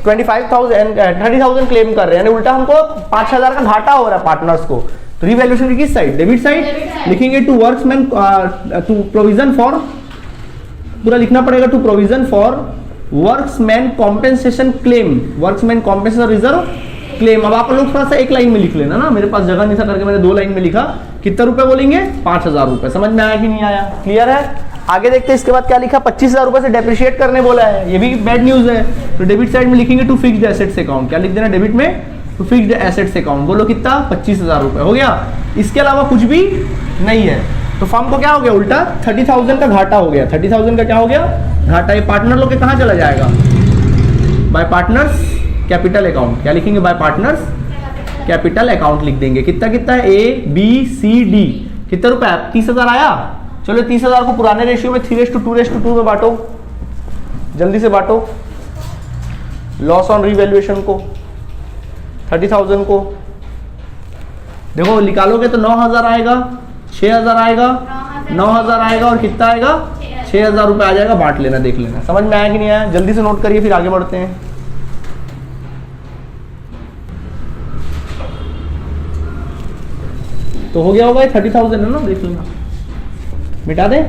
25,000, 30,000 क्लेम कर रहे हैं। यानी उल्टा हमको 5,000 का घाटा हो रहा है पार्टनर्स को। तो रिवैल्यूएशन की किस साइड? Debit side. लिखेंगे to workmen, to provision for, पूरा लिखना पड़ेगा, to provision for workmen compensation claim, workmen compensation reserve claim. अब आप लोग थोड़ा सा एक लाइन में लिख लेना ना, मेरे पास जगह नहीं था करके मैंने 2 लाइन में लिखा। कितना रुपए बोलेंगे? 5,000 रुपए। समझ में आया कि नहीं आया? क्लियर है? आगे देखते हैं इसके बाद क्या लिखा? 25,000 रुपए से डेप्रिशिएट करने बोला है, ये भी बैड न्यूज है। तो डेबिट साइड में लिखेंगे टू फिक्स्ड एसेट्स अकाउंट। क्या लिख देना डेबिट में? To fixed assets account. बोलो कितना? 25,000 रुपए हो गया। इसके अलावा कुछ भी नहीं है। तो फर्म को क्या हो गया? उल्टा 30,000 का घाटा हो गया। 30,000 का क्या हो गया? घाटा। ये पार्टनर लोग के कहाँ चला जाएगा? Bye partners capital account. क्या लिखेंगे? बाय पार्टनर्स कैपिटल अकाउंट लिख देंगे। कितना कितना है, ABCD, कितना रुपए, 30,000 आया। चलो 30,000 को पुराने रेशियो में 3:2:2 में बांटो, जल्दी से बांटो। लॉस ऑन रीवैल्यूएशन को 30,000 को देखो निकालोगे तो 9,000 आएगा, 6,000 आएगा, 9,000 आएगा और कितना आएगा, 6,000 रुपए आ जाएगा। बांट लेना, देख लेना समझ में आया कि नहीं आया, जल्दी से नोट करिए फिर आगे बढ़ते हैं। तो हो गया होगा, 30,000 है ना, देख लेना, मिटा दे।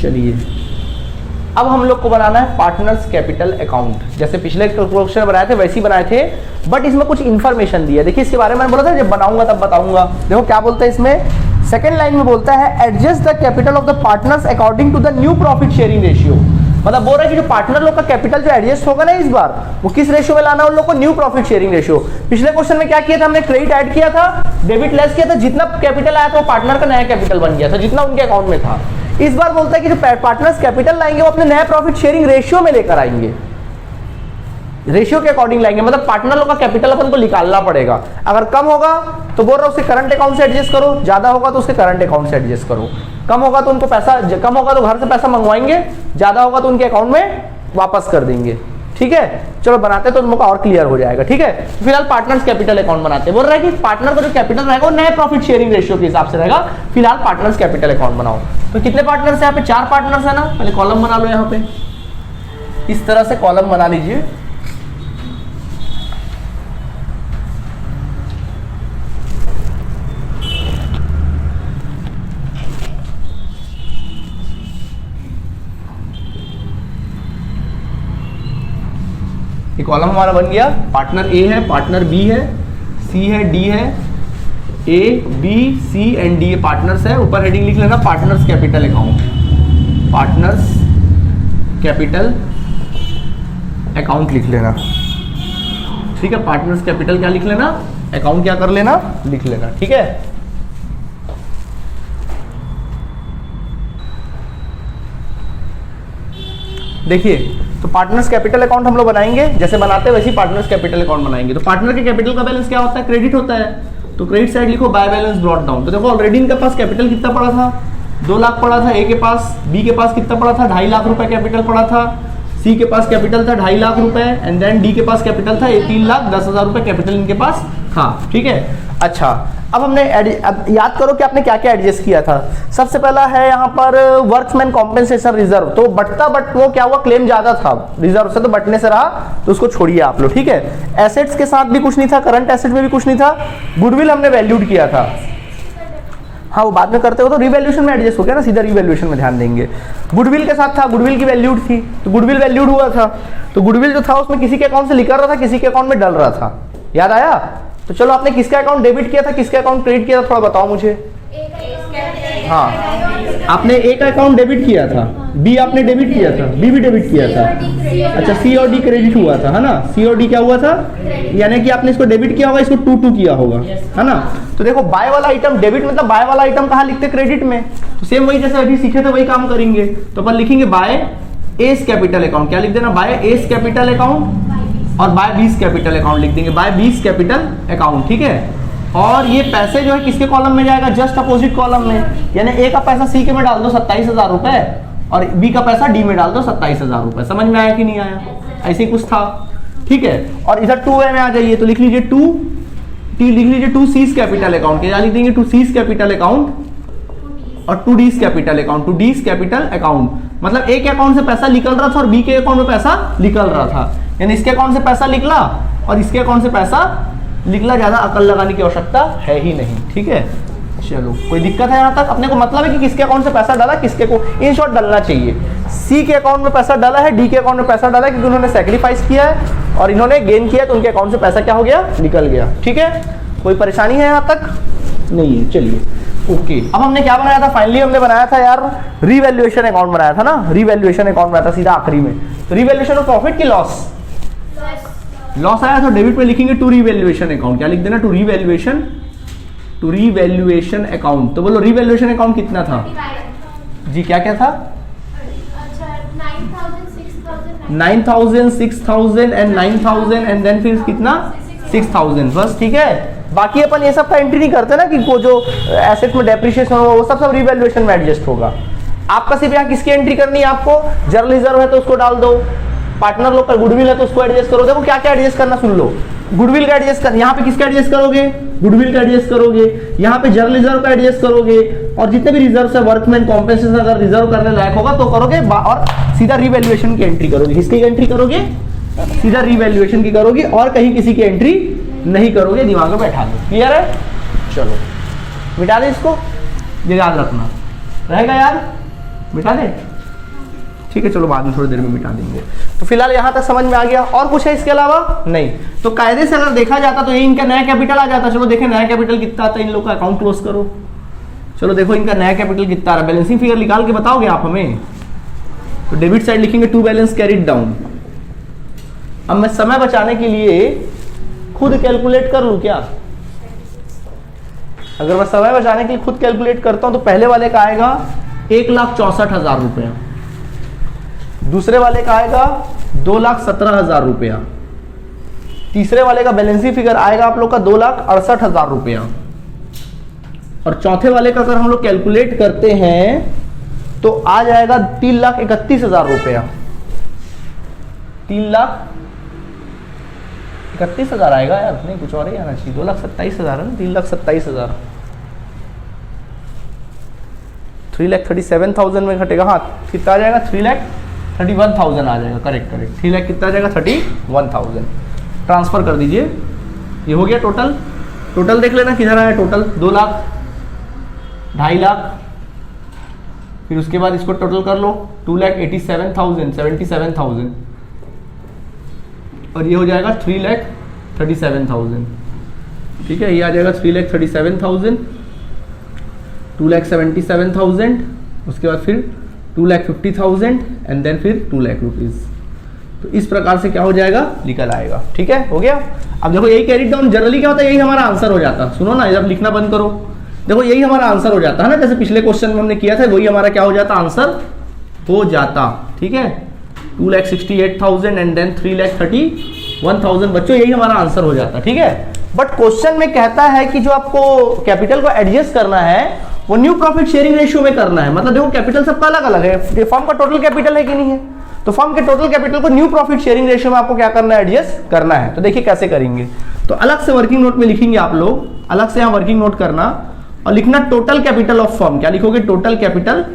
चलिए अब हम लोग को बनाना है पार्टनर्स कैपिटल अकाउंट। जैसे पिछले क्वेश्चन बनाए थे वैसे ही बनाए थे, बट इसमें कुछ इन्फॉर्मेशन दी है। देखिए इसके बारे में मैंने बोला था जब बनाऊंगा तब बताऊंगा। देखो क्या बोलता है इसमें, सेकंड लाइन में बोलता है adjust the capital of the partners according to the new profit sharing ratio. मतलब बोल रहा है कि जो पार्टनर लोग का कैपिटल जो एडजस्ट होगा ना इस बार, वो किस रेशियो में लाना है उन लोग को, न्यू प्रॉफिट शेयरिंग रेशियो। पिछले क्वेश्चन में क्या किया था हमने, क्रेडिट ऐड किया था, डेबिट लेस किया था, जितना कैपिटल आया था वो पार्टनर का नया कैपिटल बन गया था जितना उनके अकाउंट में था। इस बार बोलता है कि जो पार्टनर्स कैपिटल लाएंगे वो अपने नया प्रॉफिट शेयरिंग रेशियो में लेकर आएंगे, रेशियो के अकॉर्डिंग लाएंगे। मतलब पार्टनर लोग का कैपिटल अपन को निकालना पड़ेगा। अगर कम होगा तो बोल रहा है उसके करंट अकाउंट से एडजस्ट करो, ज्यादा होगा तो उसके करंट अकाउंट से एडजस्ट करो। कम होगा तो उनको पैसा, कम होगा तो घर से पैसा मंगवाएंगे, ज्यादा होगा तो उनके अकाउंट में वापस कर देंगे। ठीक है, चलो बनाते तो उनको और क्लियर हो जाएगा। ठीक है, फिलहाल पार्टनर्स कैपिटल अकाउंट बनाते हैं। बोल रहा है कि पार्टनर का जो कैपिटल रहेगा वो नए प्रॉफिट शेयरिंग रेशियो के हिसाब से रहेगा। फिलहाल पार्टनर्स कैपिटल अकाउंट बनाओ। तो कितने पार्टनर्स है यहाँ पे, 4 पार्टनर्स है ना। पहले कॉलम बना लो, यहाँ पे इस तरह से कॉलम बना लीजिए। ये कॉलम हमारा बन गया। पार्टनर ए है, पार्टनर बी है, सी है, डी है, A B C and D partners है। ऊपर हेडिंग लिख लेना partners capital account, partners capital account लिख लेना। ठीक है, पार्टनर्स कैपिटल क्या लिख लेना, अकाउंट क्या कर लेना, लिख लेना। ठीक है, देखिए तो पार्टनर्स कैपिटल अकाउंट हम लोग बनाएंगे, जैसे बनाते हैं वैसे ही पार्टनर्स कैपिटल अकाउंट बनाएंगे। तो पार्टनर के कैपिटल का बैलेंस क्या होता है, क्रेडिट होता है। तो क्रेडिट साइड लिखो बाय बैलेंस ब्रॉट डाउन। तो देखो ऑलरेडी इनके पास कैपिटल कितना पड़ा था, 2 लाख पड़ा था ए के पास, बी के पास कितना पड़ा था, 2.5 लाख रुपए कैपिटल पड़ा था, सी के पास कैपिटल था 2.5 लाख रुपए, एंड देन डी के पास कैपिटल था 3,10,000 रुपए कैपिटल इनके पास था। ठीक है, अच्छा अब हमने अब याद करो कि आपने क्या क्या एडजस्ट किया था। सबसे पहला है यहाँ पर वर्कमैन कॉम्पेंसेशन रिजर्व। तो बटता बट वो क्या हुआ, क्लेम ज्यादा था रिजर्व से, तो बटने से रहा, तो उसको छोड़िए आप लोग। ठीक है, एसेट्स के साथ भी कुछ नहीं था, करंट एसेट में भी कुछ नहीं था। गुडविल हमने वैल्यूड किया था, हाँ वो बाद में करते हो तो रिवैल्यूएशन में एडजस्ट हो गया ना, सीधा रिवैल्यूएशन में ध्यान देंगे। गुडविल के साथ था, गुडविल की वैल्यूड थी, तो गुडविल वैल्यूड हुआ था। तो गुडविल जो था उसमें किसी के अकाउंट से निकल रहा था, किसी के अकाउंट में डल रहा था, याद आया। तो चलो आपने किसका अकाउंट डेबिट किया था, किसका अकाउंट क्रेडिट किया था, थोड़ा बताओ मुझे। हाँ, आपने ए का अकाउंट डेबिट किया था, बी आपने डेबिट किया था, बी भी डेबिट किया था। अच्छा, सी और डी क्रेडिट हुआ था, है ना। सी और डी क्या हुआ था, यानी कि आपने इसको डेबिट किया होगा, इसको 2 किया होगा, है ना। तो देखो बाय वाला आइटम, डेबिट मतलब बाय वाला आइटम कहाँ लिखते, क्रेडिट में। तो सेम वही जैसे अभी सीखे थे वही काम करेंगे। तो अपन लिखेंगे बाय एस कैपिटल अकाउंट, क्या लिख देना, बाय एस कैपिटल अकाउंट, और बाय बीस कैपिटल अकाउंट लिख देंगे, बाय बीस कैपिटल अकाउंट। ठीक है, और ये पैसे जो है किसके कॉलम में जाएगा, जस्ट अपोजिट कॉलम में। यानी ए का पैसा सी के में डाल दो 27,000 रुपए, और बी का पैसा डी में डाल दो 27,000 रुपए। समझ में आया कि नहीं आया, ऐसे ही कुछ था। ठीक है, और इधर 2A में आ जाइए, तो लिख लीजिए 2 लिख लीजिए 2 सीज कैपिटल अकाउंट, क्या लिख देंगे 2 सीज कैपिटल अकाउंट, और 2 डीज कैपिटल अकाउंट, 2 डीज कैपिटल अकाउंट। मतलब ए के अकाउंट से पैसा निकल रहा था और बी के अकाउंट में पैसा निकल रहा था, यानी इसके अकाउंट से पैसा निकला और इसके अकाउंट से पैसा निकला, ज्यादा अकल लगाने की आवश्यकता है ही नहीं। ठीक है, चलो कोई दिक्कत है यहाँ तक, अपने को मतलब है कि किसके अकाउंट से पैसा डाला, किसके को इन शॉर्ट डालना चाहिए। सी के अकाउंट में पैसा डाला है, डी के अकाउंट में पैसा डाला है, क्योंकि उन्होंने सैक्रिफाइस किया है और इन्होंने गेन किया, तो उनके अकाउंट से पैसा क्या हो गया, निकल गया। ठीक है, कोई परेशानी है यहाँ तक, नहीं है। चलिए ओके, अब हमने क्या बनाया था, फाइनली हमने बनाया था यार रीवैल्यूएशन अकाउंट बनाया था ना, रीवैल्यूएशन अकाउंट बनाया था सीधा आखिरी में। तो रीवैल्यूएशन ऑफ प्रॉफिट की लॉस, लॉस आया तो डेबिट पे लिखेंगे टू रीवैल्यूएशन अकाउंट, क्या लिख देना, टू रीवैल्यूएशन अकाउंट। तो बोलो रीवैल्यूएशन अकाउंट कितना था जी, क्या क्या था, अच्छा 9,000, 6,000, 9,000, 6,000 एंड 9,000 एंड देन फिर कितना 6,000 बस, ठीक है। बाकी अपन ये सब का एंट्री नहीं करते ना कि वो जो एसेट में डेप्रिसिएशन होगा वो सब रिवैल्यूएशन में एडजस्ट होगा। आपका सिर्फ यहाँ किसकी एंट्री करनी है, आपको जर्नल रिजर्व है तो उसको डाल दो, पार्टनर लोग का गुडविल है तो उसको एडजस्ट करो। देखो क्या क्या एडजस्ट करना सुन लो, गुडविल का एडजस्ट कर, यहाँ पे किसका एडजस्ट करोगे, गुडविल का एडजस्ट करोगे, यहाँ पे जर्नल रिजर्व का एडजस्ट करोगे, और जितने भी रिजर्व है वर्कमैन कॉम्पेंसेशन अगर रिजर्व करने लायक होगा तो करोगे, और सीधा रिवैल्यूएशन की एंट्री करोगे। किसकी एंट्री करोगे, सीधा रिवैल्यूएशन की करोगे, और कहीं किसी की एंट्री नहीं करोगे। दिमाग में बैठा दो, क्लियर है। चलो मिटा दे इसको, ये याद रखना रहेगा यार, मिटा दे, ठीक है। चलो बाद में थोड़ी देर में मिटा देंगे। तो फिलहाल यहाँ तक समझ में आ गया, और कुछ है इसके अलावा नहीं। तो कायदे से अगर देखा जाता तो ये इनका नया कैपिटल आ जाता। चलो देखें नया कैपिटल कितना आता है, इन लोग का अकाउंट क्लोज करो। चलो देखो इनका नया कैपिटल कितना आ रहा है, बैलेंसिंग फिगर निकाल के बताओगे आप हमें। तो डेबिट साइड लिखेंगे टू बैलेंस कैरिड डाउन। अब मैं समय बचाने के लिए खुद कैलकुलेट कर लूं क्या, अगर मैं समय बचाने के लिए खुद कैलकुलेट करता हूं तो पहले वाले का आएगा 1,64,000 रुपया, दूसरे वाले का आएगा 2,17,000 रुपया, तीसरे वाले का बैलेंसिंग फिगर आएगा आप लोग का 2,68,000 रुपया, और चौथे वाले का अगर हम लोग कैलकुलेट करते हैं तो आ जाएगा 3,31,000 रुपया। 3,31,000 आएगा यार, नहीं कुछ और ही आना चाहिए। 2,27,000 है ना, 3,27,000, 3,37,000 में घटेगा, हाँ कितना आ जाएगा, 3,31,000 आ जाएगा, करेक्ट करेक्ट। 3 लाख कितना आ जाएगा, 31,000। ट्रांसफर कर दीजिए, ये हो गया टोटल। टोटल देख लेना किधर आया टोटल, 2 लाख, 2.5 लाख, फिर उसके बाद इसको टोटल कर लो 2,87,000, 77,000, और ये हो जाएगा 3,37,000, ठीक है। ये आ जाएगा 3,37,000, 2,77,000, उसके बाद फिर 2,50,000 एंड देन फिर 2 लाख रुपीज। तो इस प्रकार से क्या हो जाएगा, निकल आएगा, ठीक है, हो गया। अब देखो यही कैरिड डाउन जनरली क्या होता है, यही हमारा आंसर हो जाता। सुनो ना, जब लिखना बंद करो, देखो यही हमारा आंसर हो जाता है ना, जैसे पिछले क्वेश्चन में हमने किया था, वही हमारा क्या हो जाता, आंसर हो जाता, ठीक है। 2,68,000 एंड देन 3,31,000 बच्चों, यही हमारा आंसर हो जाता, ठीक है। बट क्वेश्चन में कहता है कि जो आपको कैपिटल को एडजस्ट करना है वो न्यू प्रॉफिट शेयरिंग रेशियो में करना है। मतलब देखो कैपिटल सबका अलग अलग है, फर्म का टोटल कैपिटल है कि नहीं है, तो फर्म के टोटल कैपिटल को न्यू प्रॉफिट शेयरिंग रेशियो में आपको क्या करना है, एडजस्ट करना है। तो देखिए कैसे करेंगे, तो अलग से वर्किंग नोट में लिखेंगे आप लोग, अलग से यहाँ वर्किंग नोट करना और लिखना टोटल कैपिटल ऑफ फर्म। क्या लिखोगे, टोटल कैपिटल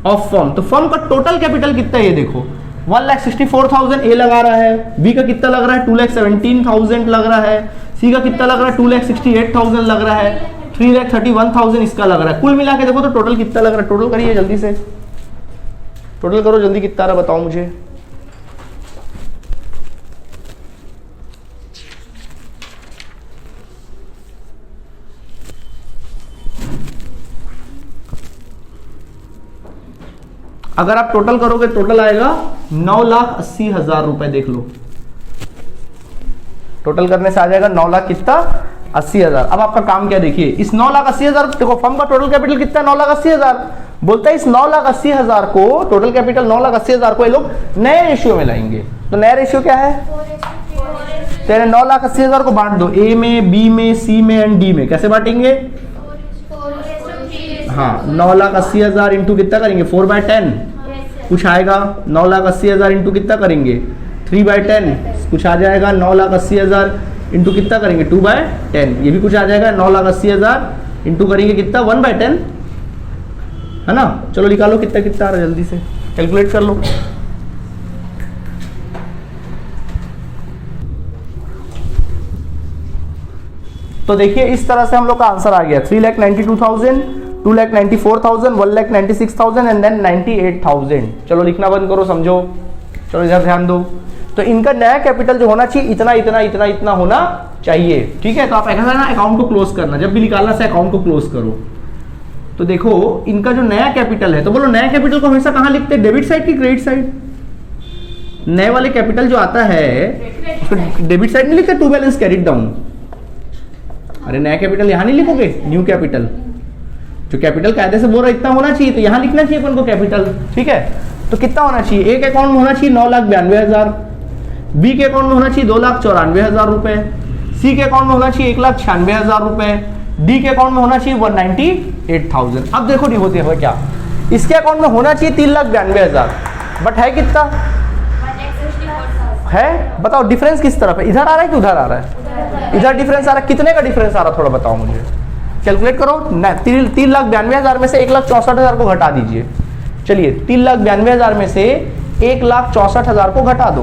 ऑफ फर्म। तो फर्म का टोटल कैपिटल कितना है, ये देखो 1,64,000 ए लगा रहा है, बी का कितना लग रहा है 2,17,000 लग रहा है, सी का कितना लग रहा है 2,68,000 लग रहा है, 3,31,000 इसका लग रहा है। कुल मिला के देखो तो टोटल कितना लग रहा है, टोटल करिए जल्दी से, टोटल करो जल्दी, कितना रहा बताओ मुझे। अगर आप टोटल करोगे टोटल आएगा 9,80,000 रुपए। देख लो टोटल करने से आ जाएगा 9 लाख कितना, 80,000। अब आपका काम क्या, देखिए इस 9,80,000, देखो फर्म का टोटल कैपिटल कितना है 9,80,000, बोलता है इस 9,80,000 को, टोटल कैपिटल 9,80,000 को ये लोग नए रेशियो में लाएंगे। तो नया रेशियो क्या है, तेरे 9,80,000 को बांट दो, ए में, बी में, सी में एंड डी में। कैसे बांटेंगे, हाँ 9,80,000 इंटू कितना करेंगे 4/10, कुछ आएगा 9,80,000 इंटू कितना करेंगे 3/10, कुछ आ जाएगा 9,80,000 इंटू कितना करेंगे 2/10, ये भी कुछ आ जाएगा 9,80,000 इंटू करेंगे कितना 1/10, है ना। चलो निकालो कितना कितना आ रहा है, जल्दी से कैलकुलेट कर लो। तो देखिए इस तरह से हम लोग का आंसर आ गया 3,92,000, 2,94,000, 1,96,000 एंड देन 98,000। चलो लिखना बंद करो, समझो, चलो इधर ध्यान दो। तो इनका नया कैपिटल जो होना चाहिए इतना इतना इतना इतना होना चाहिए, ठीक है। तो आप ऐसा ना अकाउंट को क्लोज करना, जब भी निकालना से अकाउंट को क्लोज करो। तो देखो इनका जो नया कैपिटल है, तो बोलो नया कैपिटल को हमेशा कहाँ लिखते हैं, डेबिट साइड की क्रेडिट साइड। नए वाले कैपिटल जो आता है उसको डेबिट साइड नहीं लिखते, टू बैलेंस कैरिड डाउन। अरे नया कैपिटल यहाँ नहीं लिखोगे, न्यू कैपिटल, जो कैपिटल कायदे से बोल रहा इतना होना चाहिए, तो यहाँ लिखना चाहिए अपन को कैपिटल, ठीक है। तो कितना होना चाहिए? एक अकाउंट में होना चाहिए 9,92,000, बी के अकाउंट में होना चाहिए 2,94,000 रुपए, सी के अकाउंट में होना चाहिए 1,96,000 रुपए, डी के अकाउंट में होना चाहिए 198,000। अब देखो नहीं होते हुए क्या, इसके अकाउंट में होना चाहिए 3,92,000, बट है कितना? है बताओ डिफरेंस किस तरफ है? इधर आ रहा है कि उधर आ रहा है? इधर डिफरेंस आ रहा है। कितने का डिफरेंस आ रहा है थोड़ा बताओ मुझे, कैलकुलेट करो। 3,92,000 में से 1,64,000 को घटा दीजिए। चलिए 3,92,000 में से 1,64,000 को घटा दो।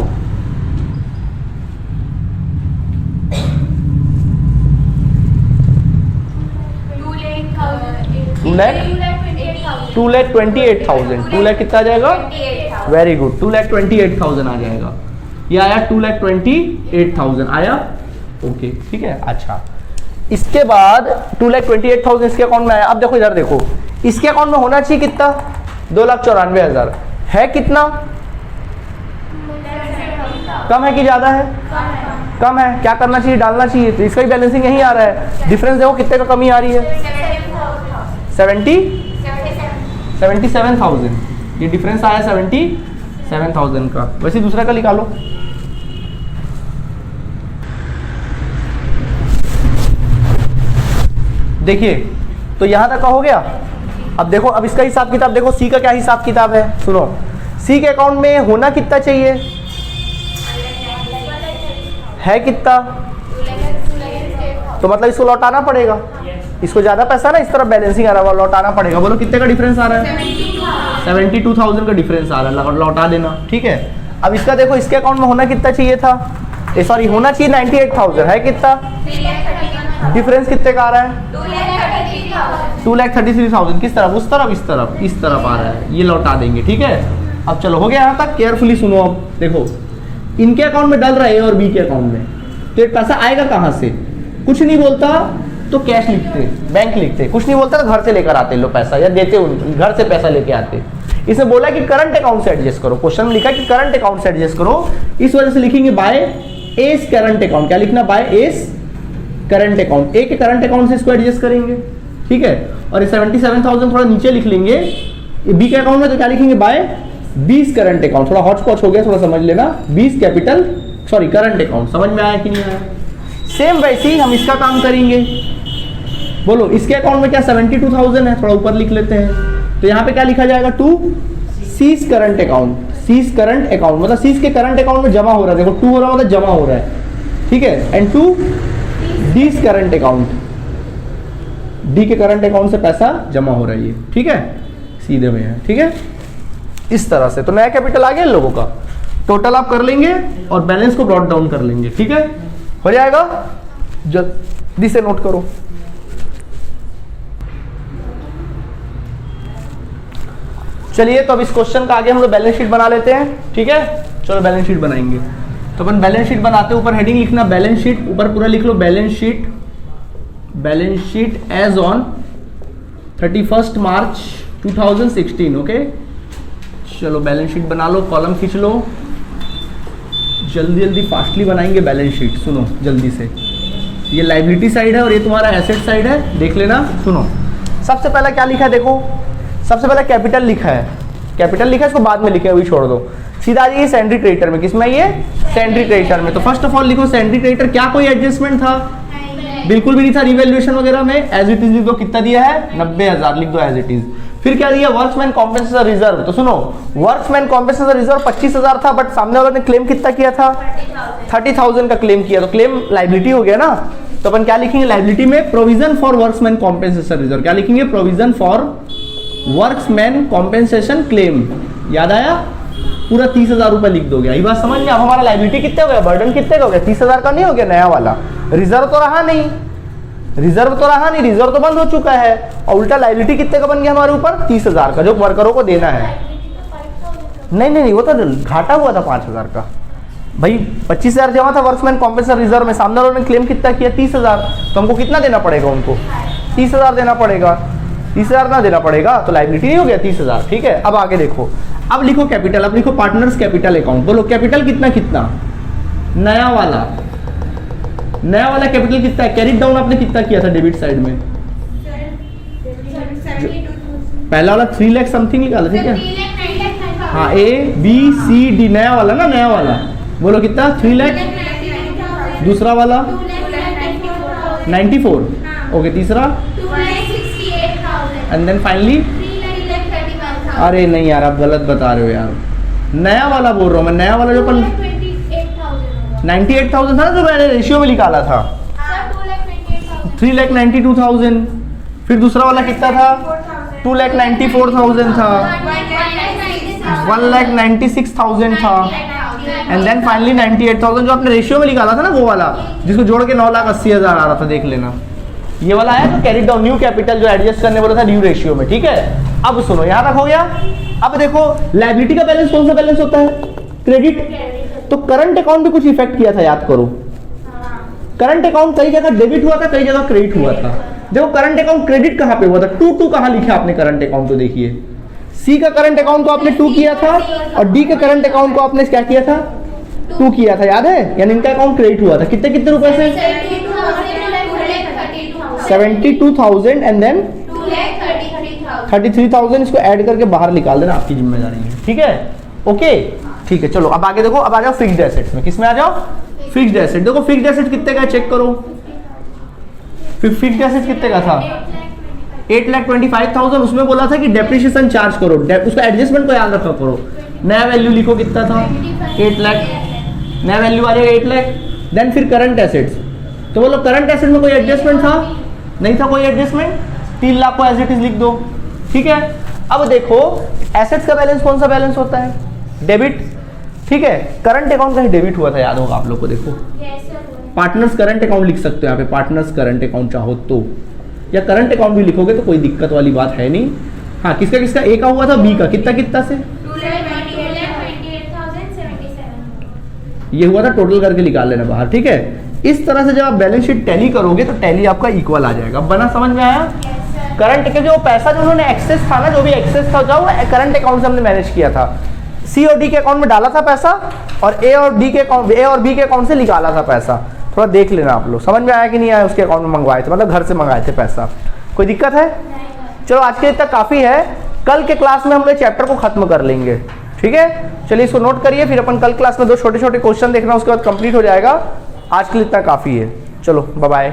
टू लैख 28,000। 2 लाख कितना आ जाएगा? वेरी गुड, 2,28,000 आ जाएगा। ये आया 2,28,000 आया। ओके ठीक है। अच्छा इसके बाद 2,28,000 इसके अकाउंट में आया। अब देखो इधर देखो, इसके अकाउंट में होना चाहिए कितना? 2,94,000। है कितना? कम है कि ज्यादा है? कम है। क्या करना चाहिए? डालना चाहिए। तो इसका ही बैलेंसिंग यही आ रहा है। डिफरेंस देखो कितने का कमी आ रही है? 77,000। ये डिफरेंस आया 77,000 का। वैसे दूसरा का निकालो। देखिए तो यहां तक का हो गया। अब देखो, अब इसका हिसाब किताब देखो। सी का क्या हिसाब किताब है सुनो। सी के अकाउंट में होना कितना चाहिए? है कितना? तो मतलब इसको लौटाना पड़ेगा। इसको ज्यादा पैसा ना, इस तरफ बैलेंसिंग आ रहा है, लौटाना पड़ेगा। बोलो कितने का डिफरेंस आ रहा है? 72,000 का डिफरेंस आ रहा है, लौटा देना। ठीक है। अब इसका देखो, इसके अकाउंट में होना कितना चाहिए था? सॉरी होना चाहिए 98,000। है कितना? डिफरेंस कितने का आ रहा है? 2,33,000। किस तरफ? उस तरफ, इस तरफ, इस तरफ आ रहा है। ये लौटा देंगे। ठीक है। अब चलो हो गया यहाँ तक। केयरफुली सुनो। अब देखो इनके अकाउंट में डल रहा है, ए और बी के अकाउंट में, तो ये पैसा आएगा कहाँ से? कुछ नहीं बोलता तो कैश लिखते, बैंक लिखते। कुछ नहीं बोलता तो घर से लेकर आते लोग पैसा, या देते घर से पैसा लेके आते। इसने बोला कि करंट अकाउंट से एडजस्ट करो। क्वेश्चन में लिखा कि करंट अकाउंट से एडजस्ट करो, इस वजह से लिखेंगे बाय एस करंट अकाउंट। क्या लिखना? By S current account. A के करंट अकाउंट से इसको एडजस्ट करेंगे। ठीक है। और ये 77,000 थोड़ा नीचे लिख लेंगे। बी के अकाउंट में तो क्या लिखेंगे? By 20 current account. थोड़ा हॉच पॉच हो गया, थोड़ा समझ लेना। 20 कैपिटल सॉरी करंट अकाउंट। समझ में आया कि नहीं आया? सेम वैसे ही हम इसका काम करेंगे। बोलो इसके अकाउंट में क्या 72,000 है, थोड़ा ऊपर लिख लेते हैं। तो यहाँ पे क्या लिखा जाएगा? To C's current account. C's current account मतलब सीज के करंट अकाउंट में जमा हो रहा है। देखो टू हो रहा मतलब जमा हो रहा है। ठीक है। And to D's current account. D के करंट अकाउंट से पैसा जमा हो रहा है ये। ठीक है। सीधे में है। ठीक है। इस तरह से तो नया कैपिटल आ गया इन लोगों का। टोटल आप कर लेंगे और बैलेंस को ब्रॉट डाउन कर लेंगे। ठीक है। हो जाएगा। जल्दी से नोट करो। चलिए तो अब इस क्वेश्चन का आगे हम लोग बैलेंस शीट बना लेते हैं। ठीक है। चलो बैलेंस शीट बनाएंगे। तो अपन बैलेंस शीट बनाते हैं। ऊपर हेडिंग लिखना बैलेंस शीट, ऊपर पूरा लिख लो balance sheet. Balance sheet as on 31 March 2016। Okay. चलो बैलेंस शीट बना लो, कॉलम खींच लो। जल्दी जल्दी फास्टली बनाएंगे बैलेंस शीट। सुनो जल्दी से। ये लायबिलिटी साइड है और ये तुम्हारा एसेट साइड है। देख लेना। सुनो सबसे पहले क्या लिखा है? देखो सबसे पहले कैपिटल लिखा है। कैपिटल लिखा है, इसको बाद में लिखा है, वही छोड़ दो। सीधा आ जाइए सेंट्री क्रेडिटर में। किसमें? ये सेंट्री क्रेडिटर में। तो फर्स्ट ऑफ ऑल लिखो सेंट्री क्रेडिटर। क्या कोई एडजस्टमेंट था? बिल्कुल भी नहीं था। रिवैल्यूएशन वगैरह में एज इट इज लिख दो। कितना दिया है? 90,000 लिख दो एज इट इज। फिर क्या दिया? Workmen compensation reserve. तो सुनो वर्क्समैन कॉम्पेंसेशन रिजर्व 25,000 था, बट सामने वाले ने क्लेम कितना किया था? 30,000 का क्लेम किया। तो क्लेम लाइबिलिटी हो गया ना। तो अपन क्या लिखेंगे लाइबिलिटी में? Provision for workmen compensation reserve. क्या लिखेंगे? Provision for workmen compensation claim. याद आया? पूरा 30,000 रुपए लिख दोगे। यही बात समझ में? अब हमारा लाइबिलिटी कितने हो गया? बर्डन कितने का हो गया? 30,000 का नहीं हो गया नया वाला। रिजर्व तो रहा नहीं, रिजर्व तो रहा नहीं, रिजर्व तो बंद हो चुका है। और उल्टा लाइबिलिटी कितने का बन गया हमारे ऊपर? 30,000 का, जो वर्करों को देना है। नहीं नहीं नहीं, वो तो घाटा हुआ था 5,000 का भाई। 25,000 जमा था वर्क्समैन कॉम्पेंसेशन रिजर्व में। सामने वालों ने क्लेम कितना किया? 30,000। तो हमको कितना देना पड़ेगा उनको? 30,000 देना पड़ेगा। 30,000 ना देना पड़ेगा तो लाइबिलिटी नहीं हो गया 30,000। ठीक है। अब आगे देखो। अब लिखो कैपिटल। अब लिखो पार्टनर्स कैपिटल अकाउंट। बोलो कैपिटल कितना कितना? नया वाला। नया वाला कैपिटल कितना है? कैरी डाउन आपने कितना किया था डेबिट साइड में? पहला वाला 3 लाख समथिंग निकाला था क्या? हाँ A B C D, नया वाला ना, नया वाला बोलो कितना, 3 लाख, दूसरा वाला 94, ओके, तीसरा एंड देन फाइनली, अरे नहीं यार आप गलत बता रहे हो यार, नया वाला बोल रहा हूँ मैं, नया वाला जो 98,000 था ना जो मैंने रेशियो में निकाला था, 3,92,000, फिर दूसरा वाला कितना था, 2,94,000 था, 1,96,000 था, एंड देन फाइनली 98,000 जो आपने रेशियो में निकाला था ना, वो वाला जिसको जोड़ के 9,80,000 आ रहा था, देख लेना ये वाला आया, तो कैरी डाउन न्यू कैपिटल जो एडजस्ट करने वाला था न्यू रेशियो में, ठीक है। अब सुनो यहाँ तक हो गया। अब देखो लायबिलिटी का बैलेंस कौन सा बैलेंस होता है, क्रेडिट, तो करंट अकाउंट भी कुछ इफेक्ट किया था, याद करो, करंट अकाउंट कई जगह डेबिट हुआ था, कई जगह क्रेडिट हुआ था। देखो करंट अकाउंट क्रेडिट कहाँ पे हुआ था, 2 कहाँ लिखा आपने करंट अकाउंट, तो देखिए सी का करंट अकाउंट को आपने 2 किया था और डी के करंट अकाउंट को आपने क्या किया था, 2 किया था, याद है, यानी इनका अकाउंट क्रेडिट हुआ था, कितने कितने रुपए से, 72,000 एंड देन 33,000, इसको ऐड करके बाहर निकाल देना, आपकी जिम्मेदारी है, ठीक है, ओके, ठीक है। चलो अब आगे देखो, अब आ जाओ फिक्स्ड एसेट्स में, किस में आ जाओ, फिक्स्ड एसेट। देखो फिक्स्ड एसेट कितने का है चेक करो, फिक्स्ड एसेट कितने का था, 8,25,000, उसमें बोला था कि डेप्रिसिएशन चार्ज करो, उसका एडजस्टमेंट को याद रखा करो, नया वैल्यू लिखो कितना था, 8 लाख, नया वैल्यू आ जाएगा 8 लाख, देन फिर करंट एसेट्स, तो बोलो करंट एसेट में कोई एडजस्टमेंट था, नहीं था कोई एडजस्टमेंट, 3 लाख को एज इट इज लिख दो, ठीक है। अब देखो एसेट्स का बैलेंस कौन सा बैलेंस होता है, डेबिट, ठीक है, करंट अकाउंट का ही डेबिट हुआ था, याद होगा आप लोग को, देखो पार्टनर्स करंट अकाउंट लिख सकते हो यहाँ पे, पार्टनर्स करंट अकाउंट चाहो तो, या करंट अकाउंट भी लिखोगे तो कोई दिक्कत वाली बात है नहीं। हाँ किसका किसका, ए का हुआ था, बी का कितना कितना से, ये हुआ था, टोटल करके निकाल लेना बाहर, ठीक है। इस तरह से जब आप बैलेंस शीट टैली करोगे तो टैली आपका इक्वल आ जाएगा, बना समझ में आया। करंट के जो पैसा जो उन्होंने एक्सेस था ना, जो भी एक्सेस था जो करंट अकाउंट से हमने मैनेज किया था, सी और डी के अकाउंट में डाला था पैसा, और ए और बी के अकाउंट से निकाला था पैसा, थोड़ा देख लेना आप लोग, समझ में आया कि नहीं आया, उसके अकाउंट में मंगवाए थे, मतलब घर से मंगाए थे पैसा, कोई दिक्कत है। चलो आज के तक काफ़ी है, कल के क्लास में हम लोग चैप्टर को खत्म कर लेंगे, ठीक है। चलिए इसको नोट करिए, फिर अपन कल क्लास में 2 छोटे छोटे क्वेश्चन देखना, उसके बाद कंप्लीट हो जाएगा। आज के लिए इतना काफ़ी है, चलो बाय बाय।